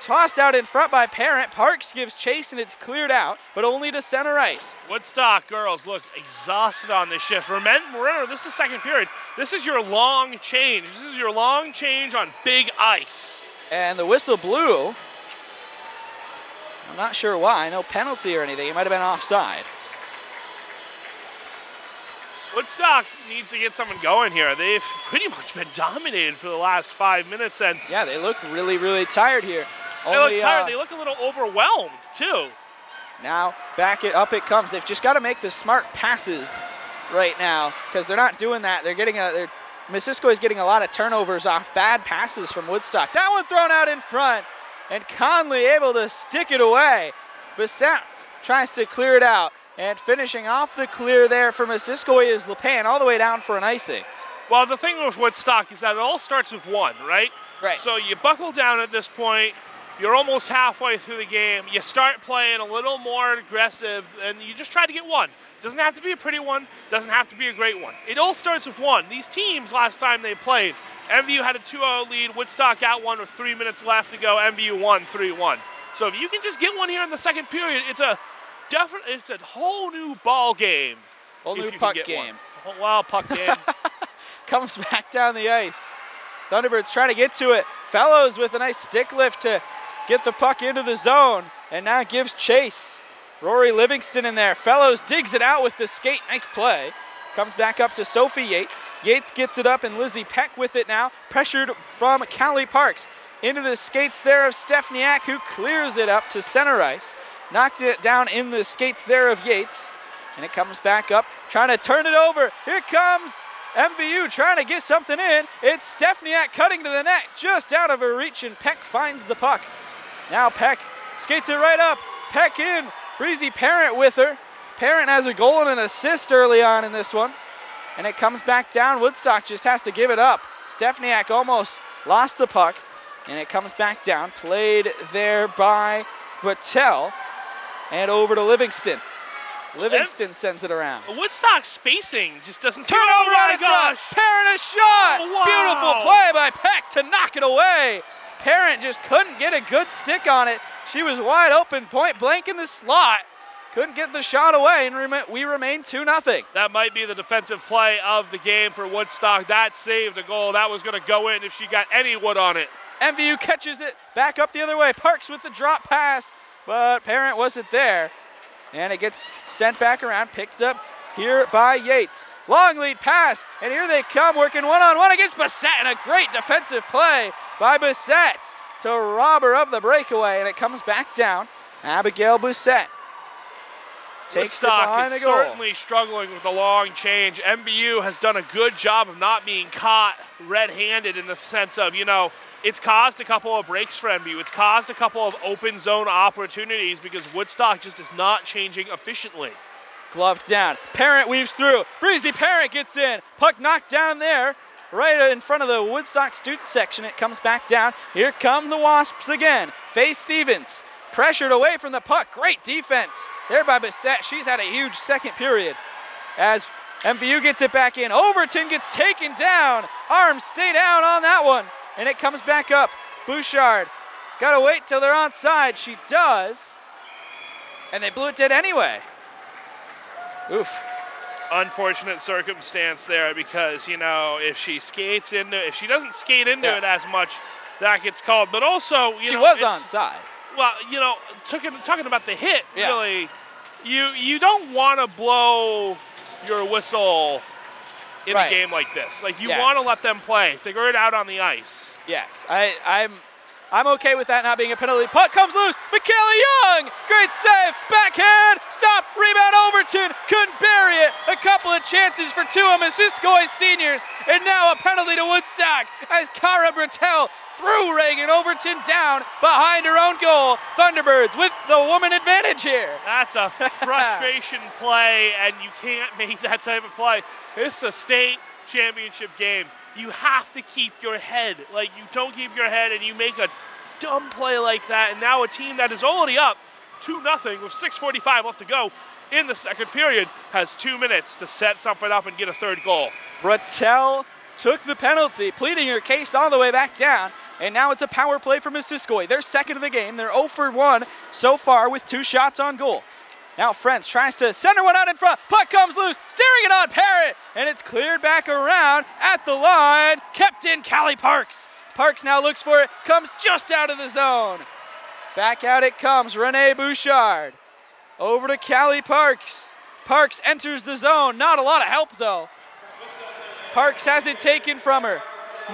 tossed out in front by Parent. Parks gives chase and it's cleared out, but only to center ice. Woodstock girls look exhausted on this shift. Remember, this is the second period. This is your long change. This is your long change on big ice. And the whistle blew. I'm not sure why, no penalty or anything. It might have been offside. Woodstock needs to get someone going here. They've pretty much been dominated for the last 5 minutes. And yeah, they look really, really tired here. They look tired. They look a little overwhelmed, too. Now, back it up it comes. They've just got to make the smart passes right now, because they're not doing that. They're getting Missisquoi is getting a lot of turnovers off bad passes from Woodstock. That one thrown out in front, and Conley able to stick it away. Bissett tries to clear it out, and finishing off the clear there for Missisquoi is LePan, all the way down for an icing. Well, the thing with Woodstock is that it all starts with one, right? Right. So you buckle down at this point. You're almost halfway through the game. You start playing a little more aggressive, and you just try to get one. Doesn't have to be a pretty one. Doesn't have to be a great one. It all starts with one. These teams, last time they played, MVU had a 2-0 lead. Woodstock got one with 3 minutes left to go. MVU won 3-1. So if you can just get one here in the second period, it's a whole new ball game. Whole new puck game. Oh, wow, puck game. Comes back down the ice. Thunderbirds trying to get to it. Fellows with a nice stick lift to get the puck into the zone, and now gives chase. Rory Livingston in there. Fellows digs it out with the skate. Nice play. Comes back up to Sophie Yates. Yates gets it up, and Lizzie Peck with it now. Pressured from Callie Parks. Into the skates there of Stefniak, who clears it up to center ice. Knocked it down in the skates there of Yates. And it comes back up, trying to turn it over. Here comes MVU trying to get something in. It's Stefniak cutting to the net, just out of her reach, and Peck finds the puck. Now Peck skates it right up. Peck in. Breezy Parent with her. Parent has a goal and an assist early on in this one. And it comes back down. Woodstock just has to give it up. Stefniak almost lost the puck. And it comes back down. Played there by Battelle. And over to Livingston. Livingston sends it around. Woodstock spacing just doesn't turn over. Oh my gosh! Parent a shot! Oh, wow. Beautiful play by Peck to knock it away. Parent just couldn't get a good stick on it. She was wide open, point blank in the slot. Couldn't get the shot away, and we remain 2-0. That might be the defensive play of the game for Woodstock. That saved a goal. That was going to go in if she got any wood on it. MVU catches it back up the other way. Parks with the drop pass, but Parent wasn't there. And it gets sent back around, picked up here by Yates. Long lead pass, and here they come, working one-on-one against Bissett, and a great defensive play by Bissett to rob her of the breakaway, and it comes back down. Abigail Bissett takes it behind the goal. Certainly struggling with the long change. MVU has done a good job of not being caught red-handed in the sense of, you know, it's caused a couple of breaks for MVU. It's caused a couple of open zone opportunities because Woodstock just is not changing efficiently. Gloved down. Parent weaves through. Breezy Parent gets in. Puck knocked down there, right in front of the Woodstock student section. It comes back down. Here come the Wasps again. Faye Stevens pressured away from the puck. Great defense there by Bissett. She's had a huge second period. As MVU gets it back in. Overton gets taken down. Arms stay down on that one. And it comes back up. Bouchard. Gotta wait till they're onside. She does. And they blew it dead anyway. Oof. Unfortunate circumstance there because, you know, if she doesn't skate into it as much, that gets called. But also, she was onside. Well, you know, talking about the hit, really, you don't want to blow your whistle in a game like this. Like, you want to let them play, figure it out on the ice. Yes, I'm okay with that not being a penalty. Puck comes loose. Michaela Young, great save, backhand, stop, rebound Overton, couldn't bury it. A couple of chances for two of Missisquoi seniors, and now a penalty to Woodstock as Cara Bertel threw Reagan Overton down behind her own goal. Thunderbirds with the woman advantage here. That's a frustration play, and you can't make that type of play. This is a state championship game. You have to keep your head. Like, you don't keep your head and you make a dumb play like that, and now a team that is already up 2-0 with 6:45 left to go in the second period has 2 minutes to set something up and get a third goal. Bertel took the penalty, pleading her case all the way back down, and now it's a power play for Missisquoi. They're second of the game. They're 0 for 1 so far with 2 shots on goal. Now Frentz tries to center one out in front. Puck comes loose, steering it on Parrott, and it's cleared back around at the line. Kept in Callie Parks. Parks now looks for it, comes just out of the zone. Back out it comes, Renee Bouchard. Over to Callie Parks. Parks enters the zone, not a lot of help though. Parks has it taken from her.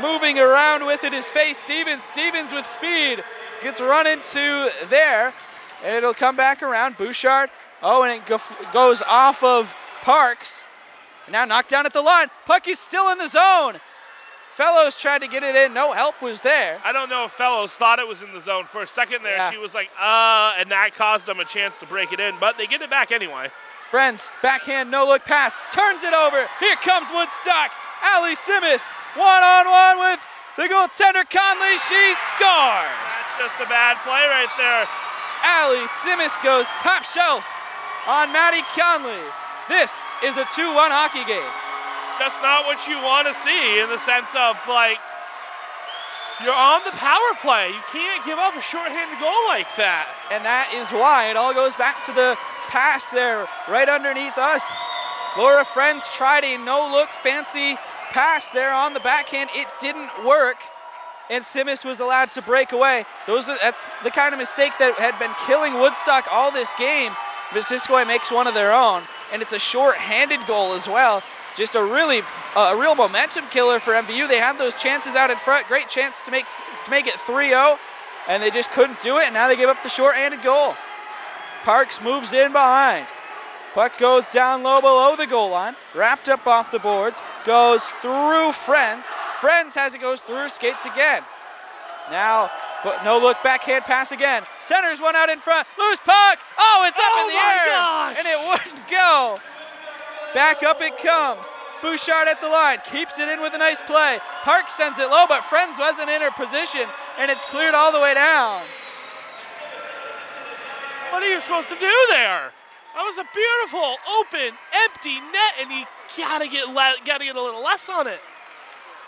Moving around with it is Faye Stevens. Stevens with speed gets run into there, and it'll come back around. Bouchard. Oh, and it goes off of Parks. Now knocked down at the line. Puck is still in the zone. Fellows tried to get it in. No help was there. I don't know if Fellows thought it was in the zone. For a second there, she was like, and that caused them a chance to break it in, but they get it back anyway. Friends, backhand, no-look pass. Turns it over. Here comes Woodstock. Allie Simmis, one-on-one with the goaltender Conley. She scores. That's just a bad play right there. Allie Simmis goes top shelf on Maddie Conley. This is a 2-1 hockey game. Just not what you want to see in the sense of, like, you're on the power play. You can't give up a shorthanded goal like that. And that is why it all goes back to the pass there right underneath us. Laura Friends tried a no-look fancy pass there on the backhand. It didn't work, and Simmis was allowed to break away. That's the kind of mistake that had been killing Woodstock all this game. Missisquoi makes one of their own, and it's a short-handed goal as well. Just a real momentum killer for MVU. They had those chances out in front. Great chance to make it 3-0, and they just couldn't do it, and now they give up the short-handed goal. Parks moves in behind. Puck goes down low below the goal line, wrapped up off the boards, goes through Friends. Friends has it, goes through her skates again. Now, but no look, backhand pass again. Centers one out in front, loose puck. Oh, it's up in the air, gosh. And it wouldn't go. Back up it comes. Bouchard at the line, keeps it in with a nice play. Parks sends it low, but Friends wasn't in her position, and it's cleared all the way down. What are you supposed to do there? That was a beautiful, open, empty net, and you gotta get a little less on it.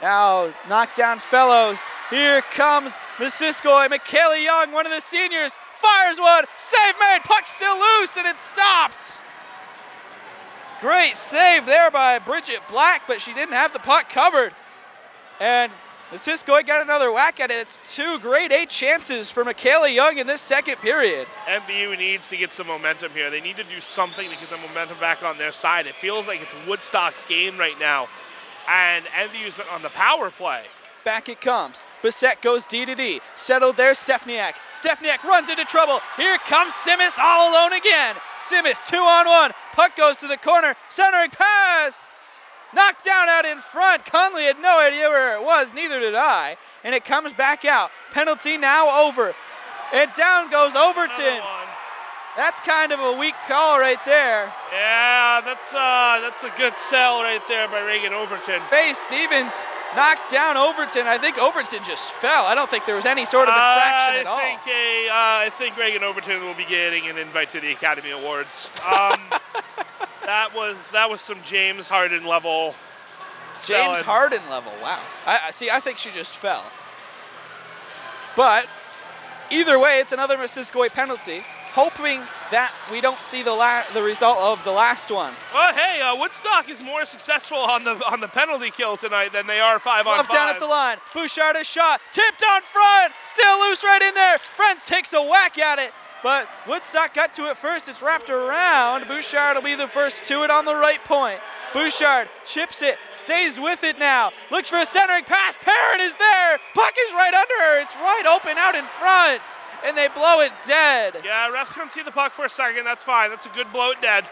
Now, knockdown Fellows. Here comes Missisquoi. Michaela Young, one of the seniors, fires one. Save made. Puck still loose, and it's stopped. Great save there by Bridget Black, but she didn't have the puck covered. And Missisquoi got another whack at it. It's 2 grade A chances for Michaela Young in this second period. MVU needs to get some momentum here. They need to do something to get the momentum back on their side. It feels like it's Woodstock's game right now, and MVU's been on the power play. Back it comes. Bissett goes D to D. Settled there, Stefaniak. Stefaniak runs into trouble. Here comes Simis all alone again. Simis 2-on-1. Puck goes to the corner. Centering pass. Knocked down out in front. Conley had no idea where it was, neither did I. And it comes back out. Penalty now over. And down goes Overton. That's kind of a weak call right there. Yeah, that's a good sell right there by Reagan Overton. Faye Stevens knocked down Overton. I think Overton just fell. I don't think there was any sort of infraction at all. I think Reagan Overton will be getting an invite to the Academy Awards. That was some James Harden level. James Harden level, wow. I think she just fell. But either way, it's another Missisquoi penalty. Hoping that we don't see the result of the last one. Well, hey, Woodstock is more successful on the penalty kill tonight than they are 5-on-5. Left down at the line. Bouchard a shot. Tipped on front. Still loose right in there. Friends takes a whack at it. But Woodstock got to it first. It's wrapped around. Bouchard will be the first to it on the right point. Bouchard chips it, stays with it now. Looks for a centering pass. Parent is there. Puck is right under her. It's right open out in front. And they blow it dead. Yeah, refs couldn't see the puck for a second. That's fine. That's a good blow it dead.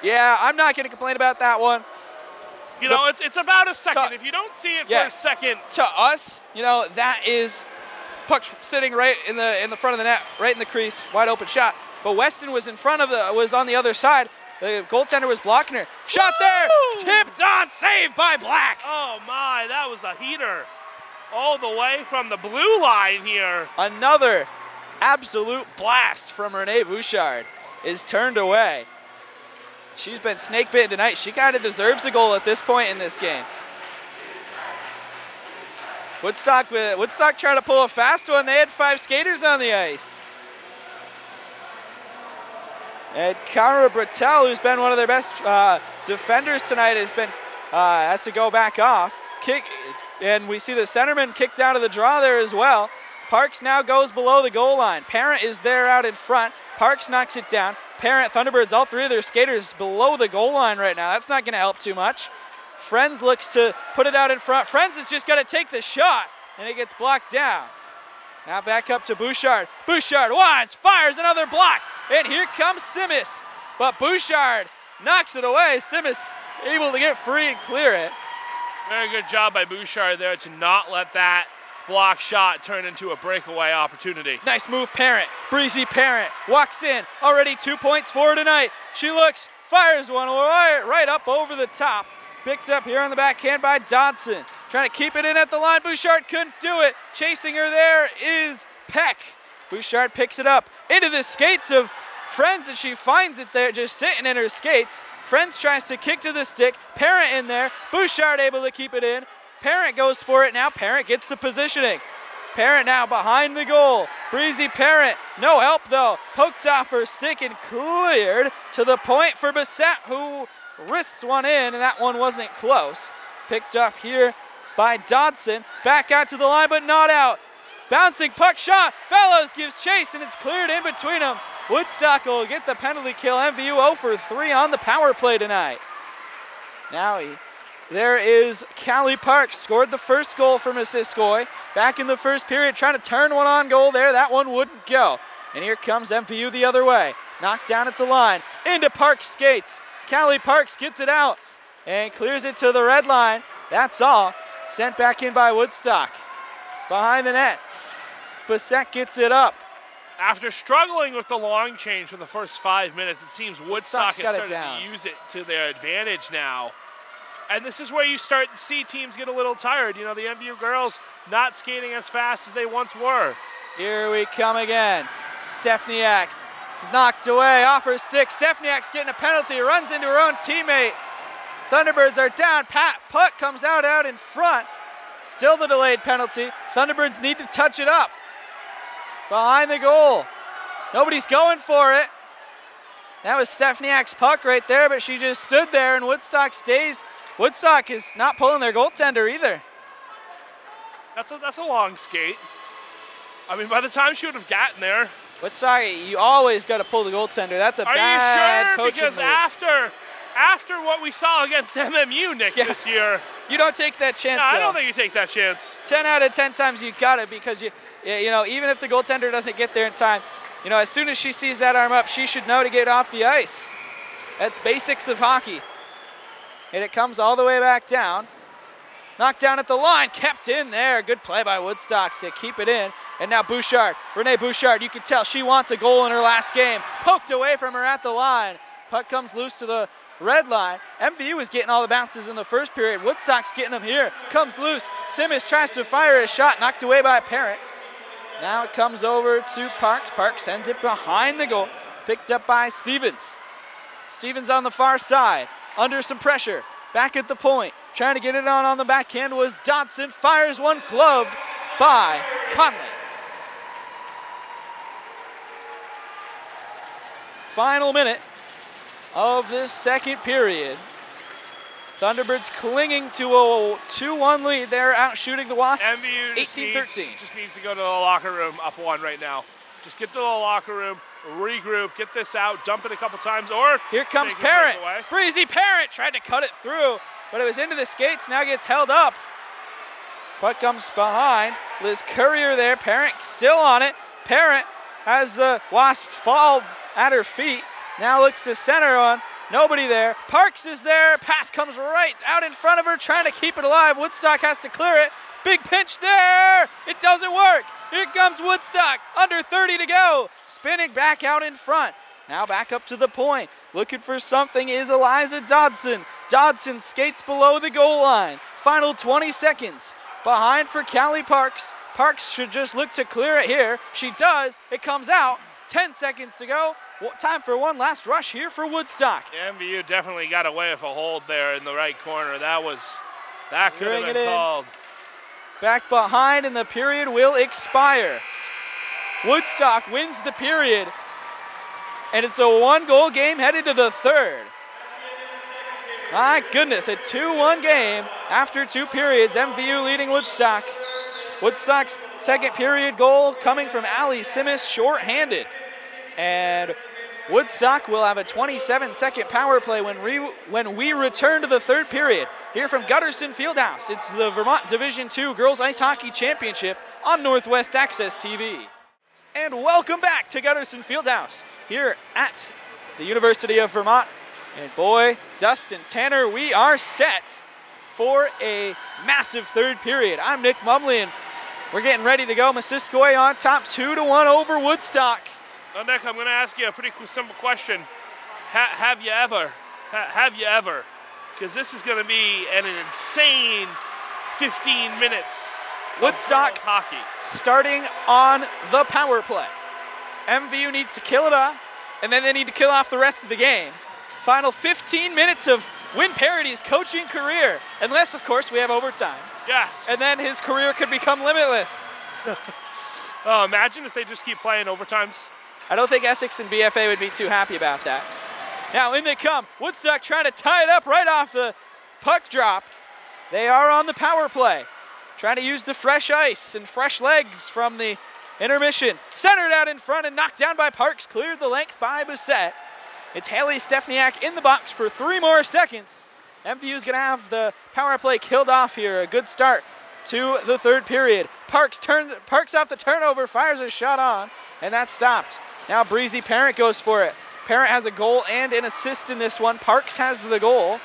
Yeah, I'm not going to complain about that one. You know, it's about a second. If you don't see it for a second. To us, you know, that is puck sitting right in the front of the net, right in the crease, wide open shot. But Weston was was on the other side. The goaltender was blocking her. Shot there, tipped on, saved by Black. Oh my, that was a heater. All the way from the blue line here. Another absolute blast from Renee Bouchard is turned away. She's been snake bitten tonight. She kind of deserves the goal at this point in this game. Woodstock trying to pull a fast one. They had 5 skaters on the ice. And Cara Brattel, who's been one of their best defenders tonight, has to go back off. And we see the centerman kicked out of the draw there as well. Parks now goes below the goal line. Parent is there out in front. Parks knocks it down. Parent, Thunderbirds, all 3 of their skaters below the goal line right now. That's not going to help too much. Friends looks to put it out in front. Friends has just got to take the shot, and it gets blocked down. Now back up to Bouchard. Bouchard winds, fires another block, and here comes Simis. But Bouchard knocks it away. Simis able to get free and clear it. Very good job by Bouchard there to not let that block shot turn into a breakaway opportunity. Nice move, Parent. Breezy Parent walks in. Already 2 points for her tonight. She looks, fires one right up over the top. Picked up here on the backhand by Dodson. Trying to keep it in at the line. Bouchard couldn't do it. Chasing her there is Peck. Bouchard picks it up into the skates of Friends, and she finds it there just sitting in her skates. Friends tries to kick to the stick. Parent in there. Bouchard able to keep it in. Parent goes for it now. Parent gets the positioning. Parent now behind the goal. Breezy Parent. No help though. Poked off her stick and cleared to the point for Bissett, who wrists one in, and that one wasn't close. Picked up here by Dodson. Back out to the line, but not out. Bouncing puck shot. Fellows gives chase, and it's cleared in between them. Woodstock will get the penalty kill. MVU 0 for 3 on the power play tonight. Now there is Callie Parks. Scored the first goal for Missisquoi. Back in the first period, trying to turn one on goal there. That one wouldn't go. And here comes MVU the other way. Knocked down at the line. Into Parks skates. Callie Parks gets it out and clears it to the red line. That's all. Sent back in by Woodstock. Behind the net. Bissett gets it up. After struggling with the long change for the first 5 minutes, it seems Woodstock has started to use it to their advantage now. And this is where you start to see teams get a little tired. You know, the MVU girls not skating as fast as they once were. Here we come again. Stefaniak knocked away off her stick. Stefaniak's getting a penalty, runs into her own teammate. Thunderbirds are down. Puck comes out in front. Still the delayed penalty. Thunderbirds need to touch it up. Behind the goal. Nobody's going for it. That was Stefaniak's puck right there, but she just stood there, and Woodstock stays. Woodstock is not pulling their goaltender either. That's a long skate. I mean, by the time she would have gotten there. But sorry, you always got to pull the goaltender. That's a bad coaching move. Because after what we saw against MMU, Nick, this year. You don't take that chance. No, I don't think you take that chance. 10 out of 10 times you got it, because you know, even if the goaltender doesn't get there in time, you know, as soon as she sees that arm up, she should know to get off the ice. That's basics of hockey. And it comes all the way back down. Knocked down at the line, kept in there. Good play by Woodstock to keep it in. And now Bouchard, Renee Bouchard, you can tell she wants a goal in her last game. Poked away from her at the line. Puck comes loose to the red line. MVU was getting all the bounces in the first period. Woodstock's getting them here. Comes loose. Simmons tries to fire a shot, knocked away by Parent. Now it comes over to Parks. Parks sends it behind the goal. Picked up by Stevens. Stevens on the far side, under some pressure. Back at the point, trying to get it on the backhand was Dodson. Fires one, gloved by Conley. Final minute of this second period. Thunderbirds clinging to a 2-1 lead. They're out shooting the Wasps. MVU 18-13. Just needs to go to the locker room up one right now. Just get to the locker room, regroup, get this out, dump it a couple times, or here comes Parent. Breezy Parent tried to cut it through, but it was into the skates. Now gets held up. Puck comes behind. Liz Courier there. Parent still on it. Parent has the Wasps fall at her feet. Now looks to center on. Nobody there. Parks is there. Pass comes right out in front of her, trying to keep it alive. Woodstock has to clear it. Big pinch there. It doesn't work. Here comes Woodstock. Under 30 to go. Spinning back out in front. Now back up to the point. Looking for something is Eliza Dodson. Dodson skates below the goal line. Final 20 seconds. Behind for Callie Parks. Parks should just look to clear it here. She does. It comes out. 10 seconds to go. Time for one last rush here for Woodstock. MVU definitely got away with a hold there in the right corner. That could have been called. Back behind, and the period will expire. Woodstock wins the period, and it's a 1-goal game headed to the third. My goodness, a 2-1 game after 2 periods. MVU leading Woodstock. Woodstock's second period goal coming from Allie Simmons, short-handed. And Woodstock will have a 27-second power play when we return to the third period. Here from Gutterson Fieldhouse, it's the Vermont Division II Girls Ice Hockey Championship on Northwest Access TV. And welcome back to Gutterson Fieldhouse here at the University of Vermont. And boy, Dustin, Tanner, we are set for a massive third period. I'm Nick Mumley, and we're getting ready to go. Missisquoi on top 2-1 over Woodstock. Now, Nick, I'm going to ask you a pretty simple question. Have you ever? Because this is going to be an insane 15 minutes. Woodstock hockey starting on the power play. MVU needs to kill it off, and then they need to kill off the rest of the game. Final 15 minutes of Win Parody's coaching career, unless, of course, we have overtime. Yes. And then his career could become limitless. Imagine if they just keep playing overtimes. I don't think Essex and BFA would be too happy about that. Now in they come. Woodstock trying to tie it up right off the puck drop. They are on the power play. Trying to use the fresh ice and fresh legs from the intermission. Centered out in front and knocked down by Parks. Cleared the length by Bissett. It's Haley Stefaniak in the box for 3 more seconds. MVU's going to have the power play killed off here. A good start to the third period. Parks off the turnover, fires a shot on, and that's stopped. Now Breezy Parent goes for it. Parent has a goal and an assist in this one. Parks has the goal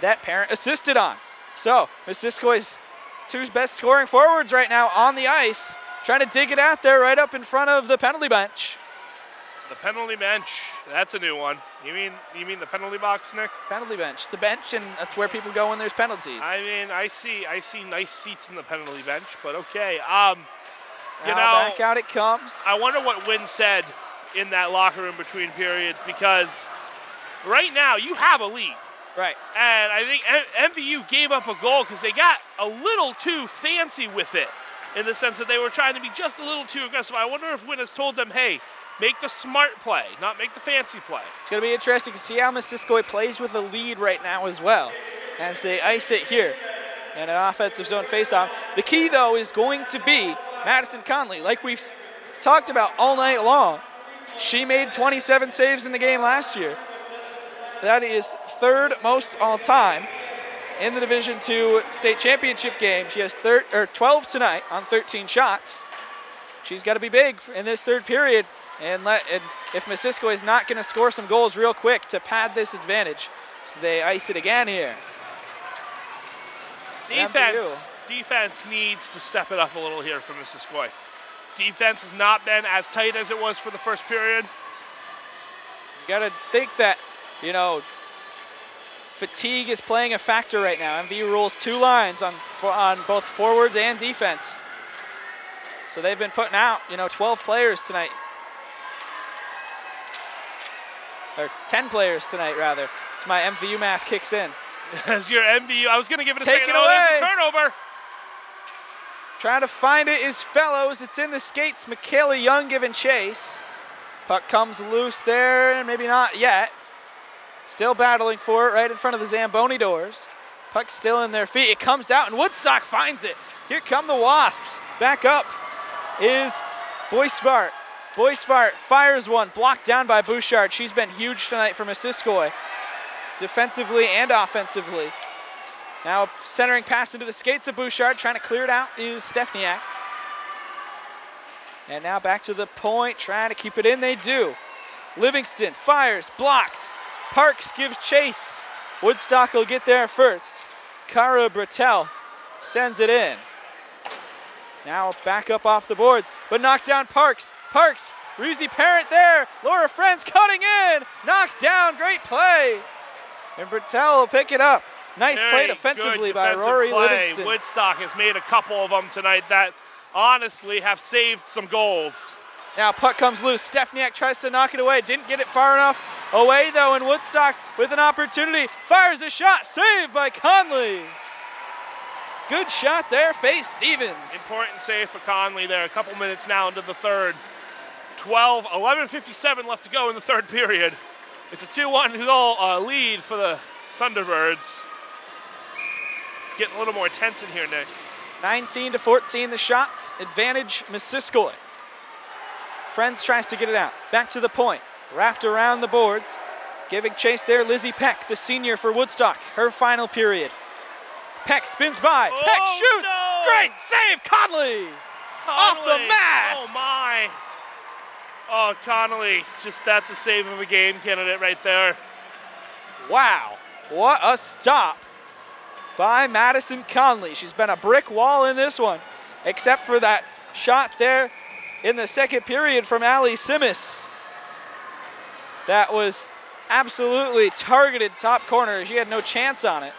that Parent assisted on. So Missisquoi's 2 best scoring forwards right now on the ice, trying to dig it out there right up in front of the penalty bench. The penalty bench, that's a new one. You mean the penalty box, Nick? Penalty bench. It's a bench, and that's where people go when there's penalties. I mean, I see nice seats in the penalty bench, but okay. Back out it comes. I wonder what Wynn said in that locker room between periods, because right now you have a lead. Right. And I think MVU gave up a goal because they got a little too fancy with it, in the sense that they were trying to be just a little too aggressive. I wonder if Wynn has told them, hey, make the smart play, not make the fancy play. It's going to be interesting to see how Missisquoi plays with a lead right now as well, as they ice it here. and an offensive zone faceoff. The key, though, is going to be Madison Conley. Like we've talked about all night long, she made 27 saves in the game last year. That is third most all time in the Division II state championship game. She has 12 tonight on 13 shots. She's got to be big in this third period, and if Missisquoi is not going to score some goals real quick to pad this advantage, so they ice it again here. Defense needs to step it up a little here for Missisquoi. Defense has not been as tight as it was for the first period. You got to think that, you know, fatigue is playing a factor right now. MVU rules 2 lines on both forwards and defense. So they've been putting out, you know, 12 players tonight. Or 10 players tonight, rather. It's my MVU math kicks in. As your MVU, I was going to give it a Take second. it away. There's a turnover. Trying to find it is Fellows. It's in the skates. Michaela Young giving chase. Puck comes loose there, maybe not yet. Still battling for it right in front of the Zamboni doors. Puck still in their feet. It comes out, and Woodstock finds it. Here come the Wasps. Back up is Boisvart. Boisvart fires one, blocked down by Bouchard. She's been huge tonight for Missisquoi, defensively and offensively. Now centering pass into the skates of Bouchard, trying to clear it out is Stefaniak. And now back to the point, trying to keep it in, they do. Livingston fires, blocks. Parks gives chase. Woodstock will get there first. Cara Brattel sends it in. Now back up off the boards, but knocked down Parks. Parks, Ruzy Parent there. Laura Friends cutting in. Knocked down, great play. And Brattel will pick it up. Nice play defensively by Rory Livingston. Woodstock has made a couple of them tonight that honestly have saved some goals. Now puck comes loose. Stefaniak tries to knock it away. Didn't get it far enough away though, and Woodstock with an opportunity. Fires a shot, saved by Conley. Good shot there, Faye Stevens. Important save for Conley there. A couple minutes now into the third. 11:57 left to go in the third period. It's a 2-1 goal lead for the Thunderbirds. Getting a little more tense in here, Nick. 19-14 the shots. Advantage Missisquoi. Friends tries to get it out. Back to the point. Wrapped around the boards. Giving chase there, Lizzie Peck, the senior for Woodstock. Her final period. Peck spins by. Peck shoots. No. Great save, Conley. Off the mask. Oh, my. Oh, Connolly. That's a save of a game candidate right there. Wow. What a stop by Madison Conley. She's been a brick wall in this one, except for that shot there in the second period from Allie Simmis. That was absolutely targeted top corner. She had no chance on it.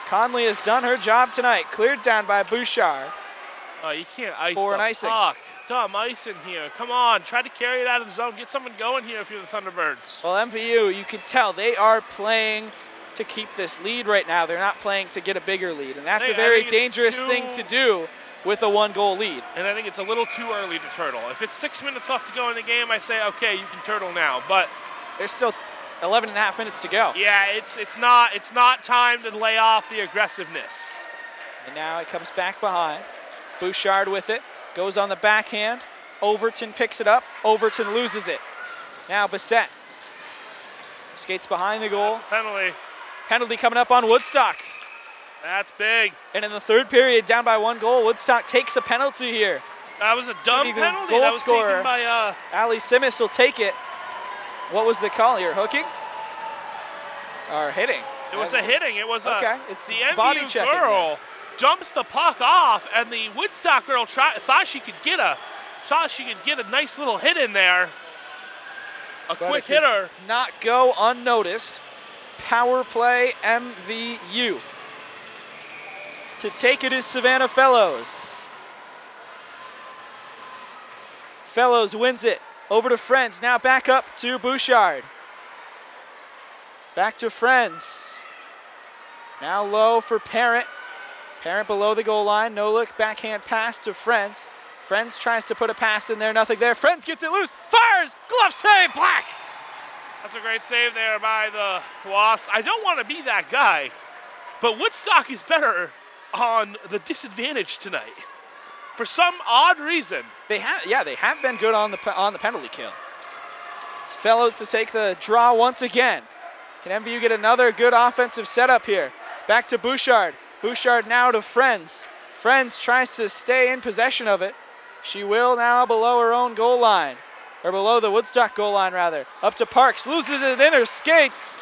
Conley has done her job tonight. Cleared down by Bouchard. Oh, you can't ice for an icing. Puck. Dumb icing here. Come on, try to carry it out of the zone. Get someone going here if you're the Thunderbirds. Well, MVU, you can tell they are playing to keep this lead right now. They're not playing to get a bigger lead, and that's a very dangerous thing to do with a 1-goal lead. And I think it's a little too early to turtle. If it's 6 minutes left to go in the game, I say, okay, you can turtle now, but there's still 11 and a half minutes to go. Yeah, it's not time to lay off the aggressiveness. And now it comes back behind. Bouchard with it, goes on the backhand. Overton picks it up. Overton loses it. Now Bissett skates behind the goal. That's a penalty. Penalty coming up on Woodstock. That's big. And in the third period, down by 1 goal, Woodstock takes a penalty here. That was a dumb penalty. That was taken by Allie Simmis will take it. What was the call here? Hooking? Or hitting? It was a hitting. It was it's the body MVU checking girl here. Jumps the puck off, and the Woodstock girl thought she could get a nice little hit in there. A quick hitter. Not go unnoticed. Power play MVU. To take it is Savannah Fellows. Fellows wins it. Over to Friends. Now back up to Bouchard. Back to Friends. Now low for Parent. Parent below the goal line. No look. Backhand pass to Friends. Friends tries to put a pass in there. Nothing there. Friends gets it loose. Fires. Glove save. Black. That's a great save there by the Wasps. I don't want to be that guy, But Woodstock is better on the disadvantage tonight. For some odd reason. They have been good on the penalty kill. Fellows to take the draw once again. Can MVU get another good offensive setup here? Back to Bouchard. Bouchard now to Friends. Friends tries to stay in possession of it. She will now below her own goal line. Or below the Woodstock goal line, rather. Up to Parks. Loses it in her skates.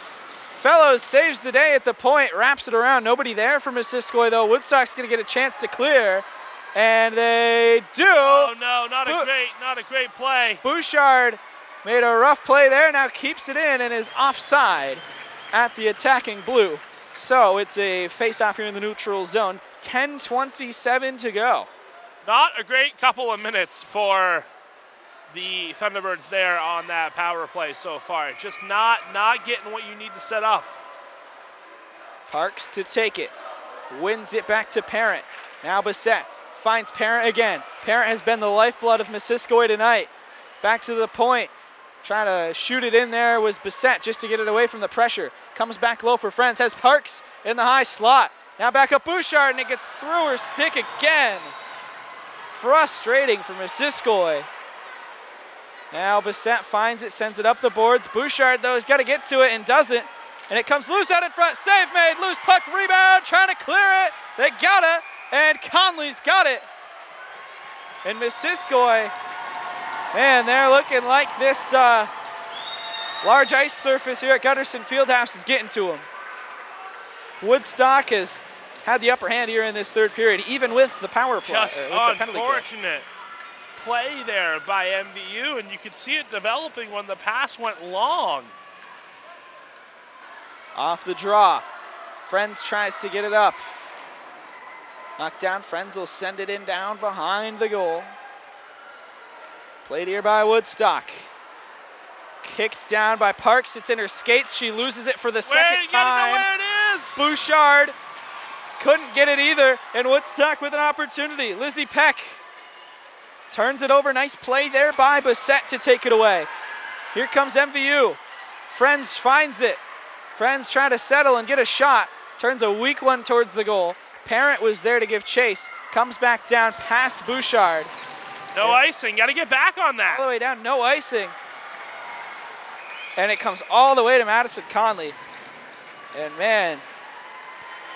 Fellows saves the day at the point. Wraps it around. Nobody there for Missisquoi, though. Woodstock's going to get a chance to clear. And they do. Oh, no. Not a great play. Bouchard made a rough play there. Now keeps it in and is offside at the attacking blue. So it's a face-off here in the neutral zone. 10:27 to go. Not a great couple of minutes for the Thunderbirds there on that power play so far. Just not getting what you need to set up. Parks to take it. Wins it back to Parent. Now Bissett finds Parent again. Parent has been the lifeblood of Missisquoi tonight. Back to the point. Trying to shoot it in there was Bissett just to get it away from the pressure. Comes back low for Friends. Has Parks in the high slot. Now back up Bouchard, and it gets through her stick again. Frustrating for Missisquoi. Now Bissett finds it, sends it up the boards. Bouchard, though, has got to get to it and doesn't. And it comes loose out in front. Save made. Loose puck rebound. Trying to clear it. They got it. And Conley's got it. And Missisquoi, man, they're looking like this large ice surface here at Gutterson Fieldhouse is getting to them. Woodstock has had the upper hand here in this third period, even with the power play. Just unfortunate play there by MVU, and you could see it developing when the pass went long. Off the draw. Friends tries to get it up. Knocked down. Friends will send it in down behind the goal. Played here by Woodstock. Kicked down by Parks. It's in her skates. She loses it for the second time. Where it is. Bouchard couldn't get it either, and Woodstock with an opportunity. Lizzie Peck turns it over. Nice play there by Bissett to take it away. Here comes MVU. Friends finds it. Friends trying to settle and get a shot. Turns a weak one towards the goal. Parent was there to give chase. Comes back down past Bouchard. No icing. Got to get back on that. All the way down. No icing. And it comes all the way to Madison Conley. And man,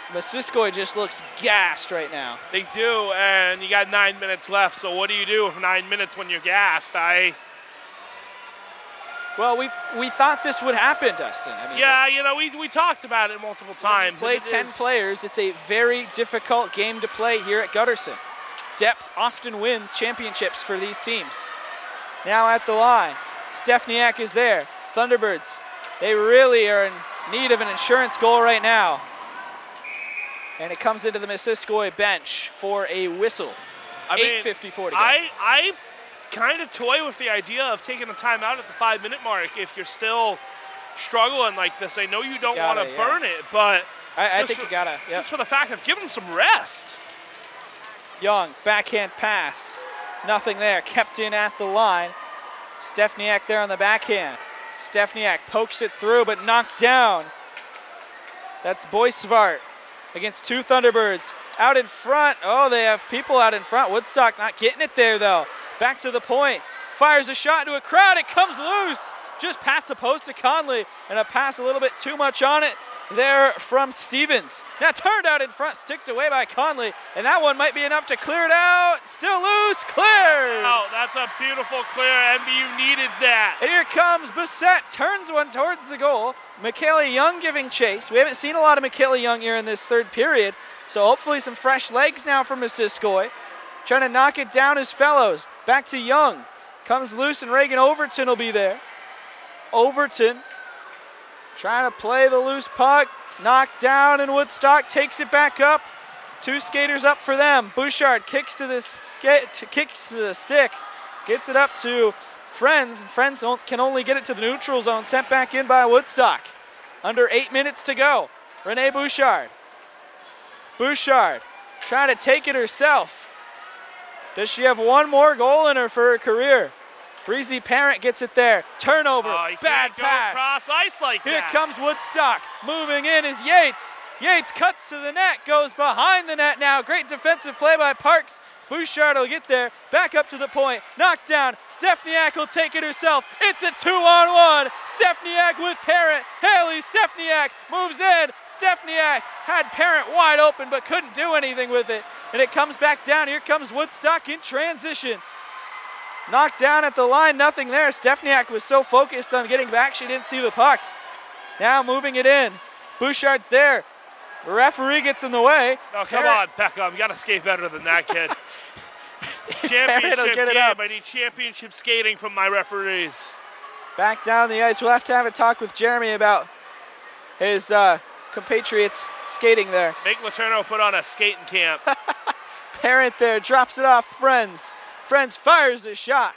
Missisquoi just looks gassed right now. They do, and you got 9 minutes left, so what do you do with 9 minutes when you're gassed? Well, we thought this would happen, Dustin. I mean, yeah, you know, we talked about it multiple times. Play 10 players. It's a very difficult game to play here at Gutterson. Depth often wins championships for these teams. Now at the line, Stefniak is there. Thunderbirds, they really are in need of an insurance goal right now. And it comes into the Missisquoi bench for a whistle. 8:54 to go. I kind of toy with the idea of taking a timeout at the 5-minute mark if you're still struggling like this. I know you don't want to burn it, but I think you gotta. Yep. Just for the fact of giving them some rest. Young, backhand pass. Nothing there. Kept in at the line. Stefniak there on the backhand. Stefniak pokes it through, but knocked down. That's Boisvart against two Thunderbirds. Out in front. Oh, they have people out in front. Woodstock not getting it there, though. Back to the point. Fires a shot into a crowd. It comes loose. Just past the post to Conley. And a pass a little bit too much on it there from Stevens. Now turned out in front, sticked away by Conley. And that one might be enough to clear it out. Still loose. Cleared. Oh, that's a beautiful clear. MVU needed that. And here comes Bissett. Turns one towards the goal. Michaela Young giving chase. We haven't seen a lot of Michaela Young here in this third period. So hopefully some fresh legs now from Missisquoi. Trying to knock it down his fellows. Back to Young. Comes loose and Reagan Overton will be there. Overton trying to play the loose puck. Knocked down and Woodstock takes it back up. Two skaters up for them. Bouchard kicks to the stick. Gets it up to Friends. And Friends can only get it to the neutral zone. Sent back in by Woodstock. Under 8 minutes to go. Renee Bouchard. Bouchard trying to take it herself. Does she have one more goal in her for her career? Breezy Parent gets it there. Turnover. Oh, bad pass. Across ice like Here that. comes Woodstock. Moving in is Yates. Yates cuts to the net, goes behind the net now. Great defensive play by Parks. Bouchard will get there, back up to the point, knocked down. Stefaniak will take it herself. It's a 2-on-1. Stefaniak with Parent. Haley Stefaniak moves in. Stefaniak had Parent wide open but couldn't do anything with it. And it comes back down. Here comes Woodstock in transition. Knocked down at the line, nothing there. Stefaniak was so focused on getting back, she didn't see the puck. Now moving it in. Bouchard's there. The referee gets in the way. Oh, come on, Peckham. You got to skate better than that, kid. Championship game. I need championship skating from my referees. Back down the ice. We'll have to have a talk with Jeremy about his compatriots skating there. Make Letourneau put on a skating camp. Parent there drops it off Friends. Friends fires a shot.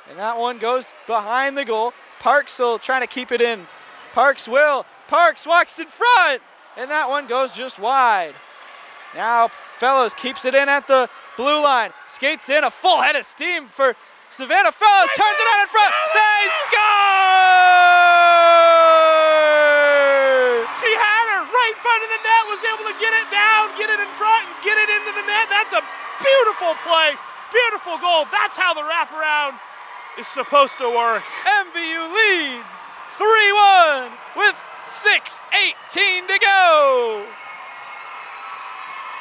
And that one goes behind the goal. Parks will try to keep it in. Parks walks in front. And that one goes just wide. Now Fellows keeps it in at the blue line. Skates in, a full head of steam for Savannah Fellows. Turns it out in front. They score! She had her right in front of the net, was able to get it down, get it in front, and get it into the net. That's a beautiful play, beautiful goal. That's how the wraparound is supposed to work. MVU leads 3-1 with 6:18 to go.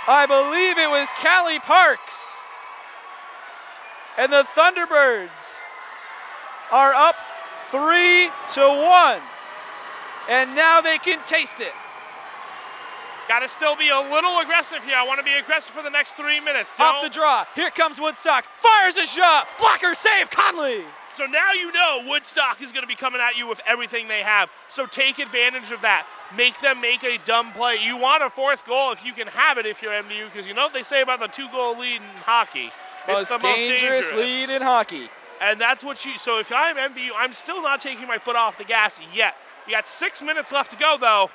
I believe it was Callie Parks. And the Thunderbirds are up 3-1. And now they can taste it. Got to still be a little aggressive here. I want to be aggressive for the next 3 minutes. Off the draw. Here comes Woodstock. Fires a shot. Blocker save. Conley. So now you know Woodstock is going to be coming at you with everything they have. So take advantage of that. Make them make a dumb play. You want a fourth goal if you can have it if you're MVU, because you know what they say about the 2-goal lead in hockey. It's the most dangerous lead in hockey. And that's what so if I'm MVU, I'm still not taking my foot off the gas yet. You got 6 minutes left to go, though.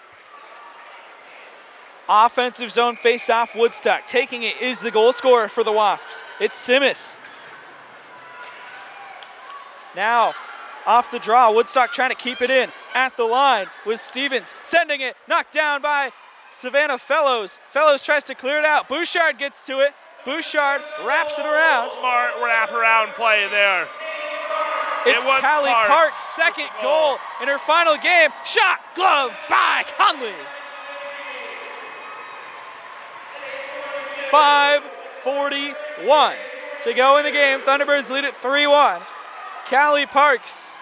Offensive zone face-off. Woodstock taking it is the goal scorer for the Wasps. It's Simmis. Now, off the draw, Woodstock trying to keep it in at the line with Stevens. Sending it, knocked down by Savannah Fellows. Fellows tries to clear it out. Bouchard gets to it. Bouchard wraps it around. Smart wraparound play there. It's Callie Parks' second goal in her final game. Shot gloved by Conley. 5:41 to go in the game. Thunderbirds lead at 3-1. Callie Parks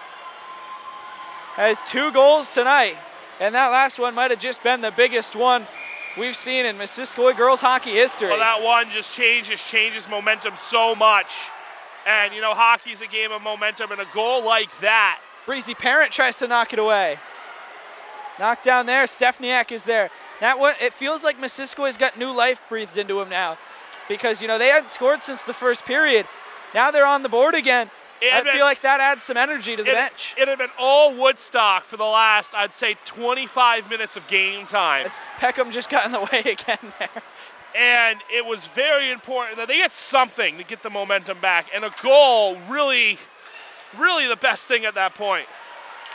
has 2 goals tonight, and that last one might have just been the biggest one we've seen in Missisquoi girls hockey history. Well, that one just changes momentum so much. And, you know, hockey's a game of momentum, and a goal like that. Breezy Parent tries to knock it away. Knocked down there. Stefaniak is there. That one, it feels like Missisquoi's got new life breathed into him now, because, you know, they hadn't scored since the first period. Now they're on the board again. I feel like that adds some energy to the bench. It had been all Woodstock for the last, I'd say, 25 minutes of game time. Peckham just got in the way again there. And it was very important that they get something to get the momentum back. And a goal, really, really the best thing at that point.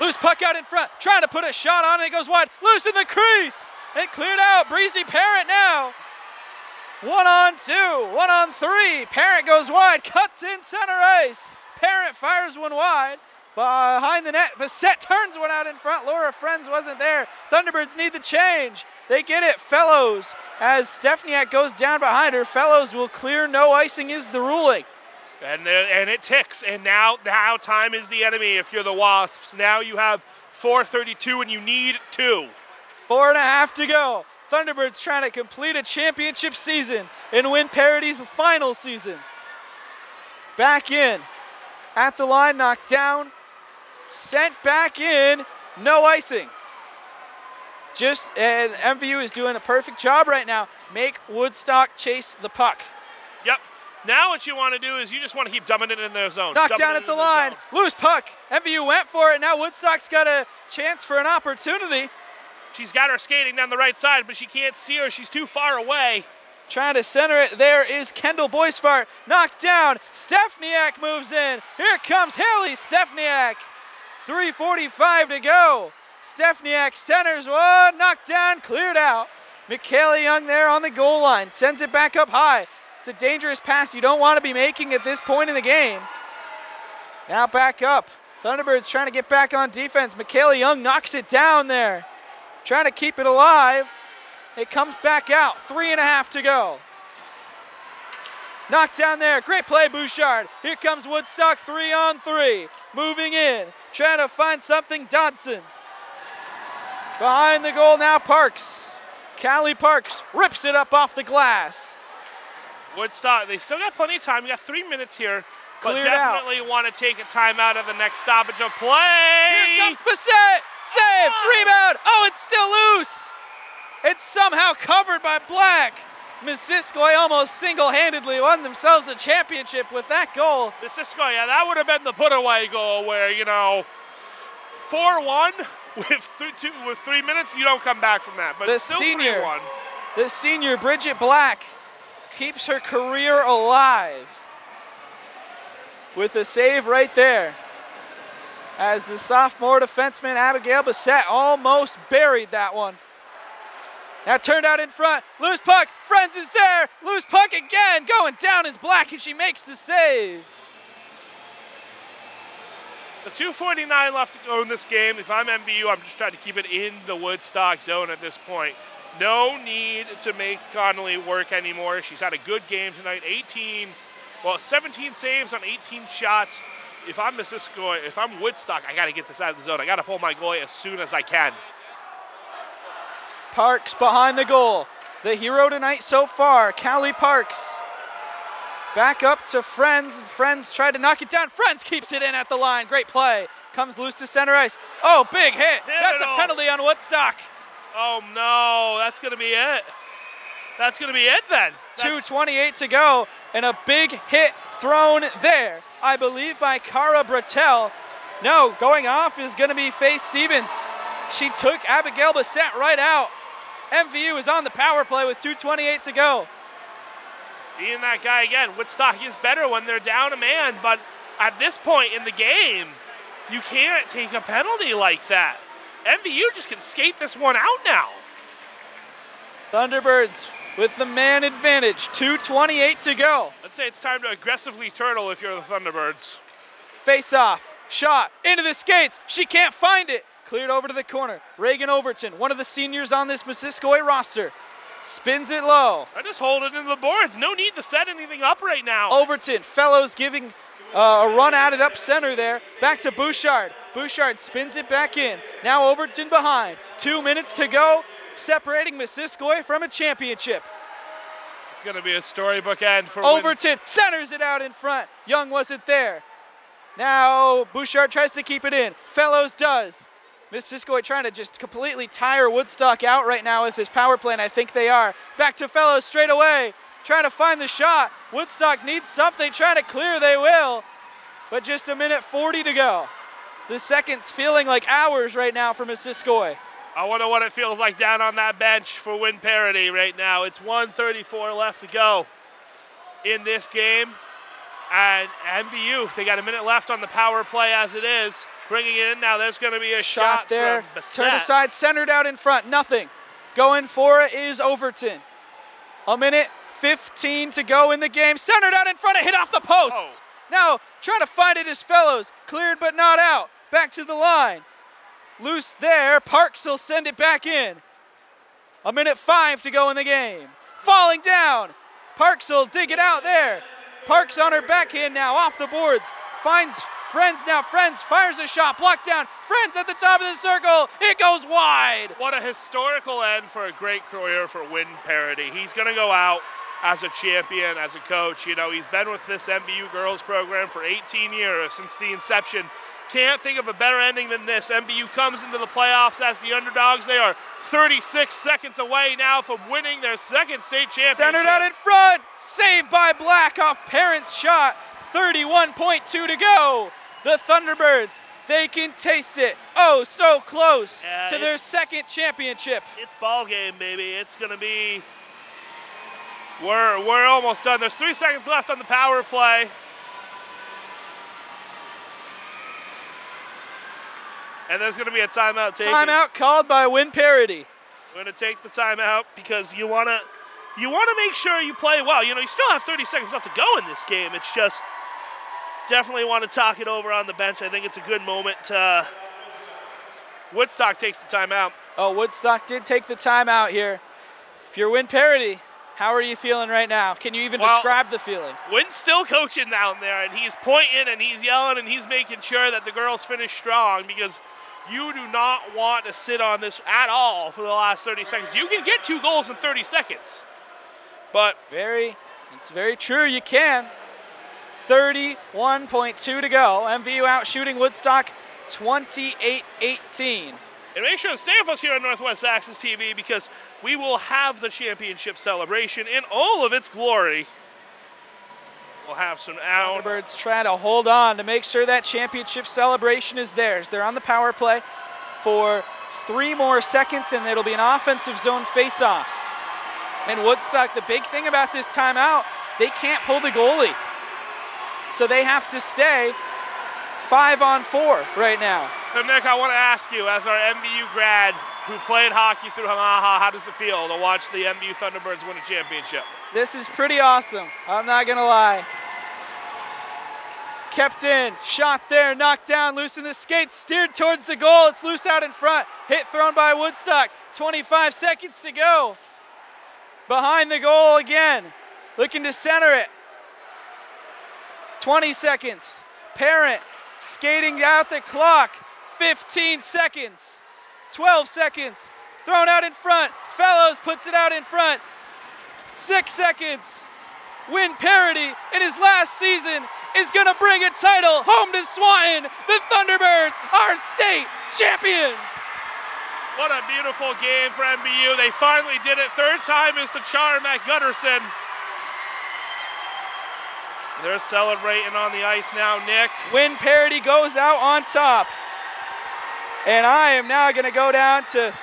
Loose puck out in front, trying to put a shot on it. It goes wide, loose in the crease. And cleared out. Breezy Parent now. 1-on-2, 1-on-3. Parent goes wide, cuts in center ice. Parent fires one wide behind the net. Bassett turns one out in front. Laura Friends wasn't there. Thunderbirds need the change. They get it. Fellows, as Stefaniak goes down behind her. Fellows will clear. No icing is the ruling. And it ticks. And now time is the enemy if you're the Wasps. Now you have 4:32 and you need 2. 4.5 to go. Thunderbirds trying to complete a championship season and win Parody's final season. Back in. At the line, knocked down, sent back in, no icing. And MVU is doing a perfect job right now. Make Woodstock chase the puck. Yep. Now what you want to do is you just want to keep dumping it in their zone. Knocked down at the line, loose puck. MVU went for it. Now Woodstock's got a chance for an opportunity. She's got her skating down the right side, but she can't see her. She's too far away. Trying to center it. There is Kendall Boisfart. Knocked down. Stefaniak moves in. Here comes Haley Stefaniak. 3:45 to go. Stefaniak centers one. Knocked down. Cleared out. Michaela Young there on the goal line. Sends it back up high. It's a dangerous pass you don't want to be making at this point in the game. Now back up. Thunderbirds trying to get back on defense. Michaela Young knocks it down there. Trying to keep it alive. It comes back out. 3.5 to go. Knocked down there. Great play, Bouchard. Here comes Woodstock 3-on-3. Moving in. Trying to find something, Dustin. Behind the goal now, Parks. Callie Parks rips it up off the glass. Woodstock, they still got plenty of time. We got 3 minutes here. But Cleared definitely want to take a timeout at the next stoppage of play. Here comes Bassett. Save. Rebound. Oh, it's still loose. It's somehow covered by Black. Missisquoi almost single-handedly won themselves a championship with that goal. Missisquoi, yeah, that would have been the put-away goal where, 4-1 with 3 minutes, you don't come back from that. But the still senior, 3-1. The senior, Bridget Black, keeps her career alive with a save right there. As the sophomore defenseman, Abigail Bassett, almost buried that one. Now turned out in front, loose puck, Friends is there, loose puck again, going down is Black, and she makes the save. So 2:49 left to go in this game. If I'm MVU, I'm just trying to keep it in the Woodstock zone at this point. No need to make Connolly work anymore. She's had a good game tonight, 17 saves on 18 shots. If I'm Missisquoi, if I'm Woodstock, I got to get this out of the zone. I got to pull my goalie as soon as I can. Parks behind the goal. The hero tonight so far, Callie Parks. Back up to Friends, and Friends tried to knock it down. Friends keeps it in at the line. Great play. Comes loose to center ice. Oh, big hit. That's a penalty on Woodstock. Oh, no. That's going to be it. That's going to be it then. 2:28 to go, and a big hit thrown there, I believe, by Cara Brattel. No, going off is going to be Faye Stevens. She took Abigail Bassett right out. MVU is on the power play with 2:28 to go. Being that guy again, Woodstock is better when they're down a man, but at this point in the game, you can't take a penalty like that. MVU just can skate this one out now. Thunderbirds with the man advantage, 2:28 to go. I'd say it's time to aggressively turtle if you're the Thunderbirds. Face off, shot, into the skates, she can't find it. Cleared over to the corner. Reagan Overton, one of the seniors on this Missisquoi roster, spins it low. I just hold it into the boards. No need to set anything up right now. Overton, Fellows giving a run at it up center there. Back to Bouchard. Bouchard spins it back in. Now Overton behind. 2 minutes to go, separating Missisquoi from a championship. It's going to be a storybook end for Overton centers it out in front. Young wasn't there. Now Bouchard tries to keep it in. Fellows does. Missisquoi trying to just completely tire Woodstock out right now with his power play, and I think they are. Back to Fellows straight away, trying to find the shot. Woodstock needs something, trying to clear, they will. But just 1:40 to go. The seconds feeling like hours right now for Missisquoi. I wonder what it feels like down on that bench for Win Parity right now. It's 1:34 left to go in this game. And MVU, they got a minute left on the power play as it is. Bringing it in now, there's going to be a shot there. From Bassett. Turned aside, centered out in front, nothing. Going for it is Overton. 1:15 to go in the game. Centered out in front, it hit off the post. Oh. Now, trying to find it is Fellows. Cleared but not out. Back to the line. Loose there, Parks will send it back in. 1:05 to go in the game. Falling down. Parks will dig it out there. Parks on her backhand now, off the boards. Finds Friends now. Friends fires a shot, blocked down. Friends at the top of the circle. It goes wide. What a historical end for a great career for Win Parity. He's going to go out as a champion, as a coach. You know, he's been with this MVU girls program for 18 years since the inception. Can't think of a better ending than this. MVU comes into the playoffs as the underdogs. They are 36 seconds away now from winning their second state championship. Centered out in front. Saved by Black off Parent's shot. 31.2 to go. The Thunderbirds, they can taste it. Oh, so close to their second championship. It's ball game, baby. It's going to be, we're almost done. There's 3 seconds left on the power play. And there's going to be a timeout taken. Timeout called by Win Parity. We're going to take the timeout because you want to make sure you play well. You know, you still have 30 seconds left to go in this game. It's just definitely want to talk it over on the bench. I think it's a good moment. Woodstock takes the timeout. Oh, Woodstock did take the timeout here. If you're Win Parity, how are you feeling right now? Can you even describe the feeling? Wynn's still coaching down there, and he's pointing and he's yelling and he's making sure that the girls finish strong, because you do not want to sit on this at all for the last 30 seconds. You can get 2 goals in 30 seconds, but it's very true, you can. 31.2 to go. MVU out shooting Woodstock 28-18. And make sure to stay with us here on Northwest Access TV, because we will have the championship celebration in all of its glory. We'll have some out. Thunderbirds trying to hold on to make sure that championship celebration is theirs. They're on the power play for 3 more seconds, and it'll be an offensive zone face-off. And Woodstock, the big thing about this timeout, they can't pull the goalie. So they have to stay 5-on-4 right now. So, Nick, I want to ask you, as our MVU grad who played hockey through Hamaha, how does it feel to watch the MVU Thunderbirds win a championship? This is pretty awesome. I'm not going to lie. Kept in, shot there, knocked down, loose in the skates, steered towards the goal. It's loose out in front. Hit thrown by Woodstock. 25 seconds to go. Behind the goal again. Looking to center it. 20 seconds. Parent skating out the clock. 15 seconds. 12 seconds. Thrown out in front. Fellows puts it out in front. 6 seconds. Win Parity in his last season is going to bring a title home to Swanton. The Thunderbirds are state champions. What a beautiful game for MVU. They finally did it. 3rd time is the charm at Gutterson. They're celebrating on the ice now, Nick. Win Parity goes out on top. And I am now going to go down to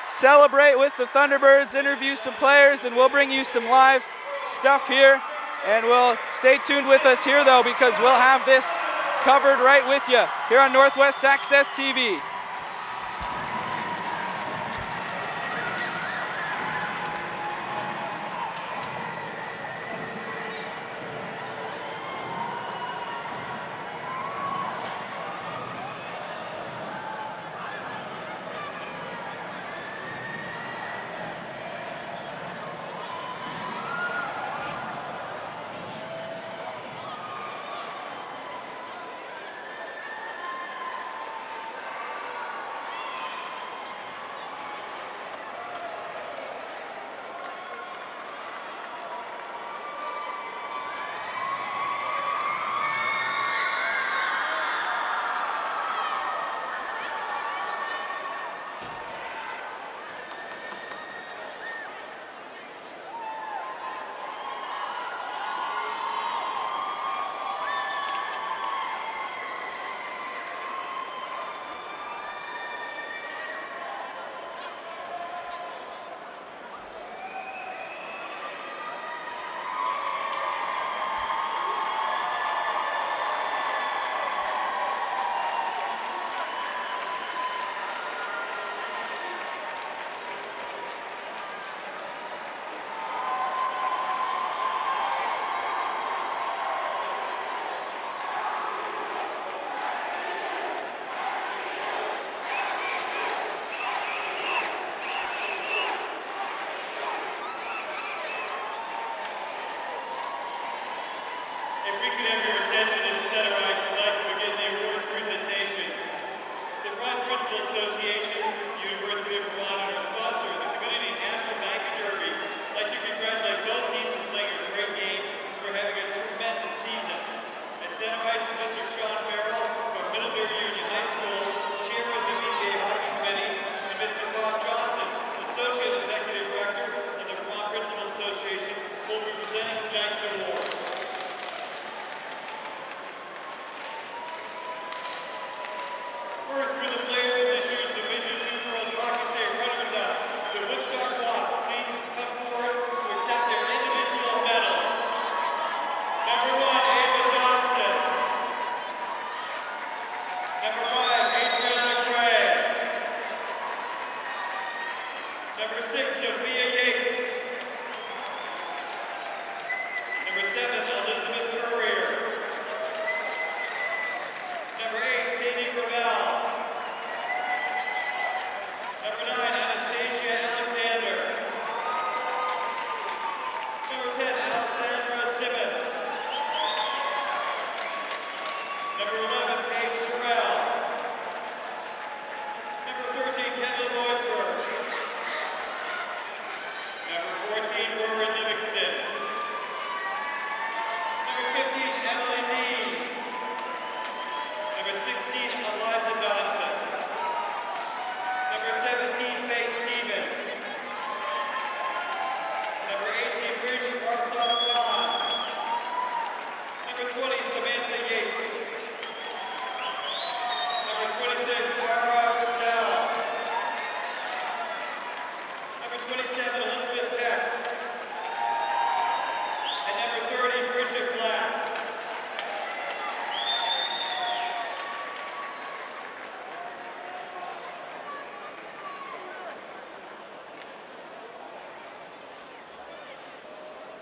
celebrate with the Thunderbirds, interview some players, and we'll bring you some live stuff here. And we'll stay tuned with us here, though, because we'll have this covered right with you here on Northwest Access TV.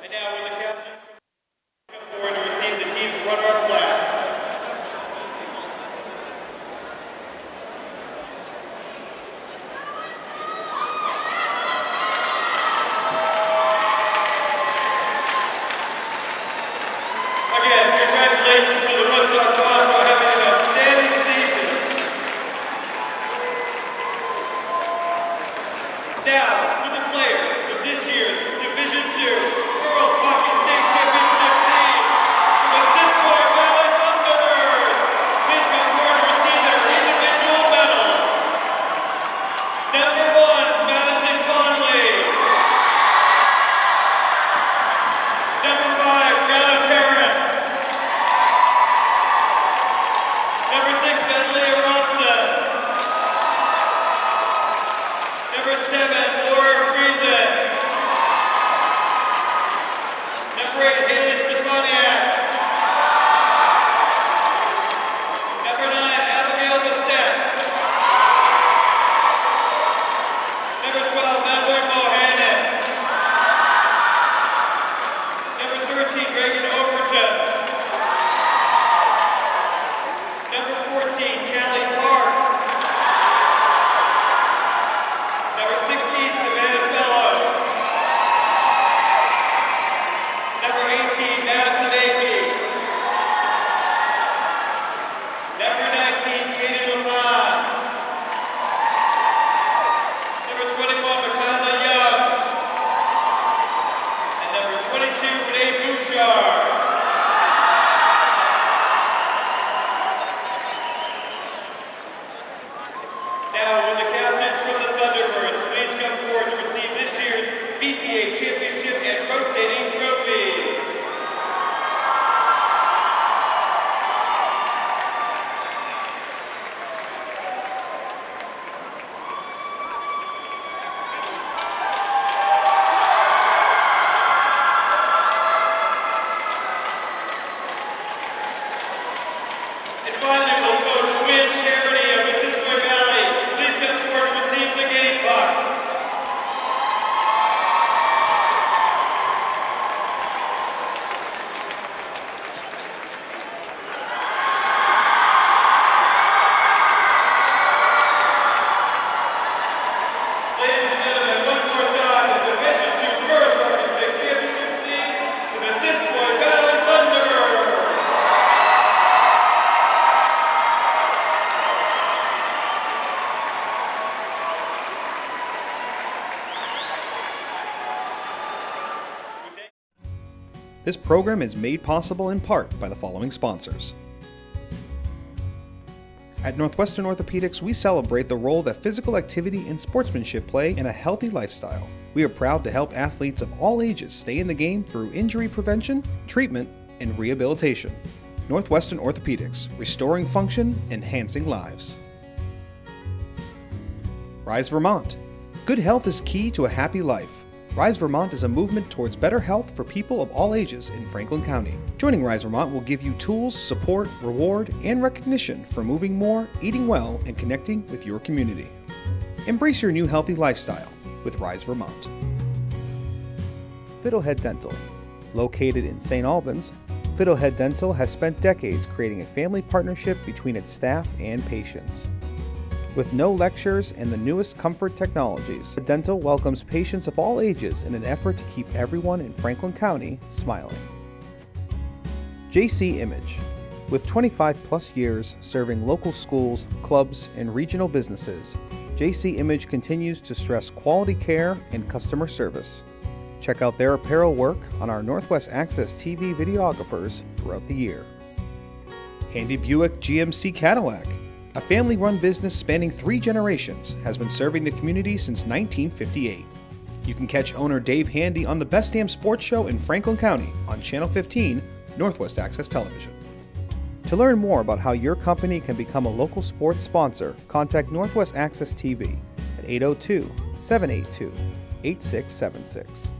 And now, will the captains come forward to receive the team's runner-up flag? Again, congratulations to the Woodstock Boss for having an outstanding season. Now, for the players of this year's Division II Girls Hockey State Championship team, the Mashtare Valley Thunderbirds. Please come forward to receive their individual medals. Number 1, Madison Conley. Number 5, Greta Parent. Number 6, Bentley Ronson. Number 7, Laura Friesen. Number 8, Haley Stefaniak. Number 9, Abigail Bassett. Number 12, Madeline Bohannon. Number 13, Reagan Overton. Number 14, Callie Parks. Number 16, Savannah Fellows. Number 18, Madison Akey. Number 19, Katie Lamont. Number 21, Makayla Young. And number 22, Renee Bouchard. Now, will the captains from the Thunderbirds please come forward to receive this year's BPA Championship and rotating trophies? And finally, will Coach Wynn Parody of Mississippi Valley please come forward to receive the game puck? Ladies and gentlemen, one more time, the Division II Girls Hockey State Championship team, the Mississippi Valley Thunderbirds. This program is made possible in part by the following sponsors. At Northwestern Orthopedics, we celebrate the role that physical activity and sportsmanship play in a healthy lifestyle. We are proud to help athletes of all ages stay in the game through injury prevention, treatment, and rehabilitation. Northwestern Orthopedics, restoring function, enhancing lives. Rise Vermont. Good health is key to a happy life. Rise Vermont is a movement towards better health for people of all ages in Franklin County. Joining Rise Vermont will give you tools, support, reward, and recognition for moving more, eating well, and connecting with your community. Embrace your new healthy lifestyle with Rise Vermont. Fiddlehead Dental. Located in St. Albans, Fiddlehead Dental has spent decades creating a family partnership between its staff and patients. With no lectures and the newest comfort technologies, Dental welcomes patients of all ages in an effort to keep everyone in Franklin County smiling. JC Image. With 25 plus years serving local schools, clubs, and regional businesses, JC Image continues to stress quality care and customer service. Check out their apparel work on our Northwest Access TV videographers throughout the year. Handy Buick GMC Cadillac. A family-run business spanning 3 generations has been serving the community since 1958. You can catch owner Dave Handy on the Best Damn Sports Show in Franklin County on Channel 15 Northwest Access Television. To learn more about how your company can become a local sports sponsor, contact Northwest Access TV at 802-782-8676.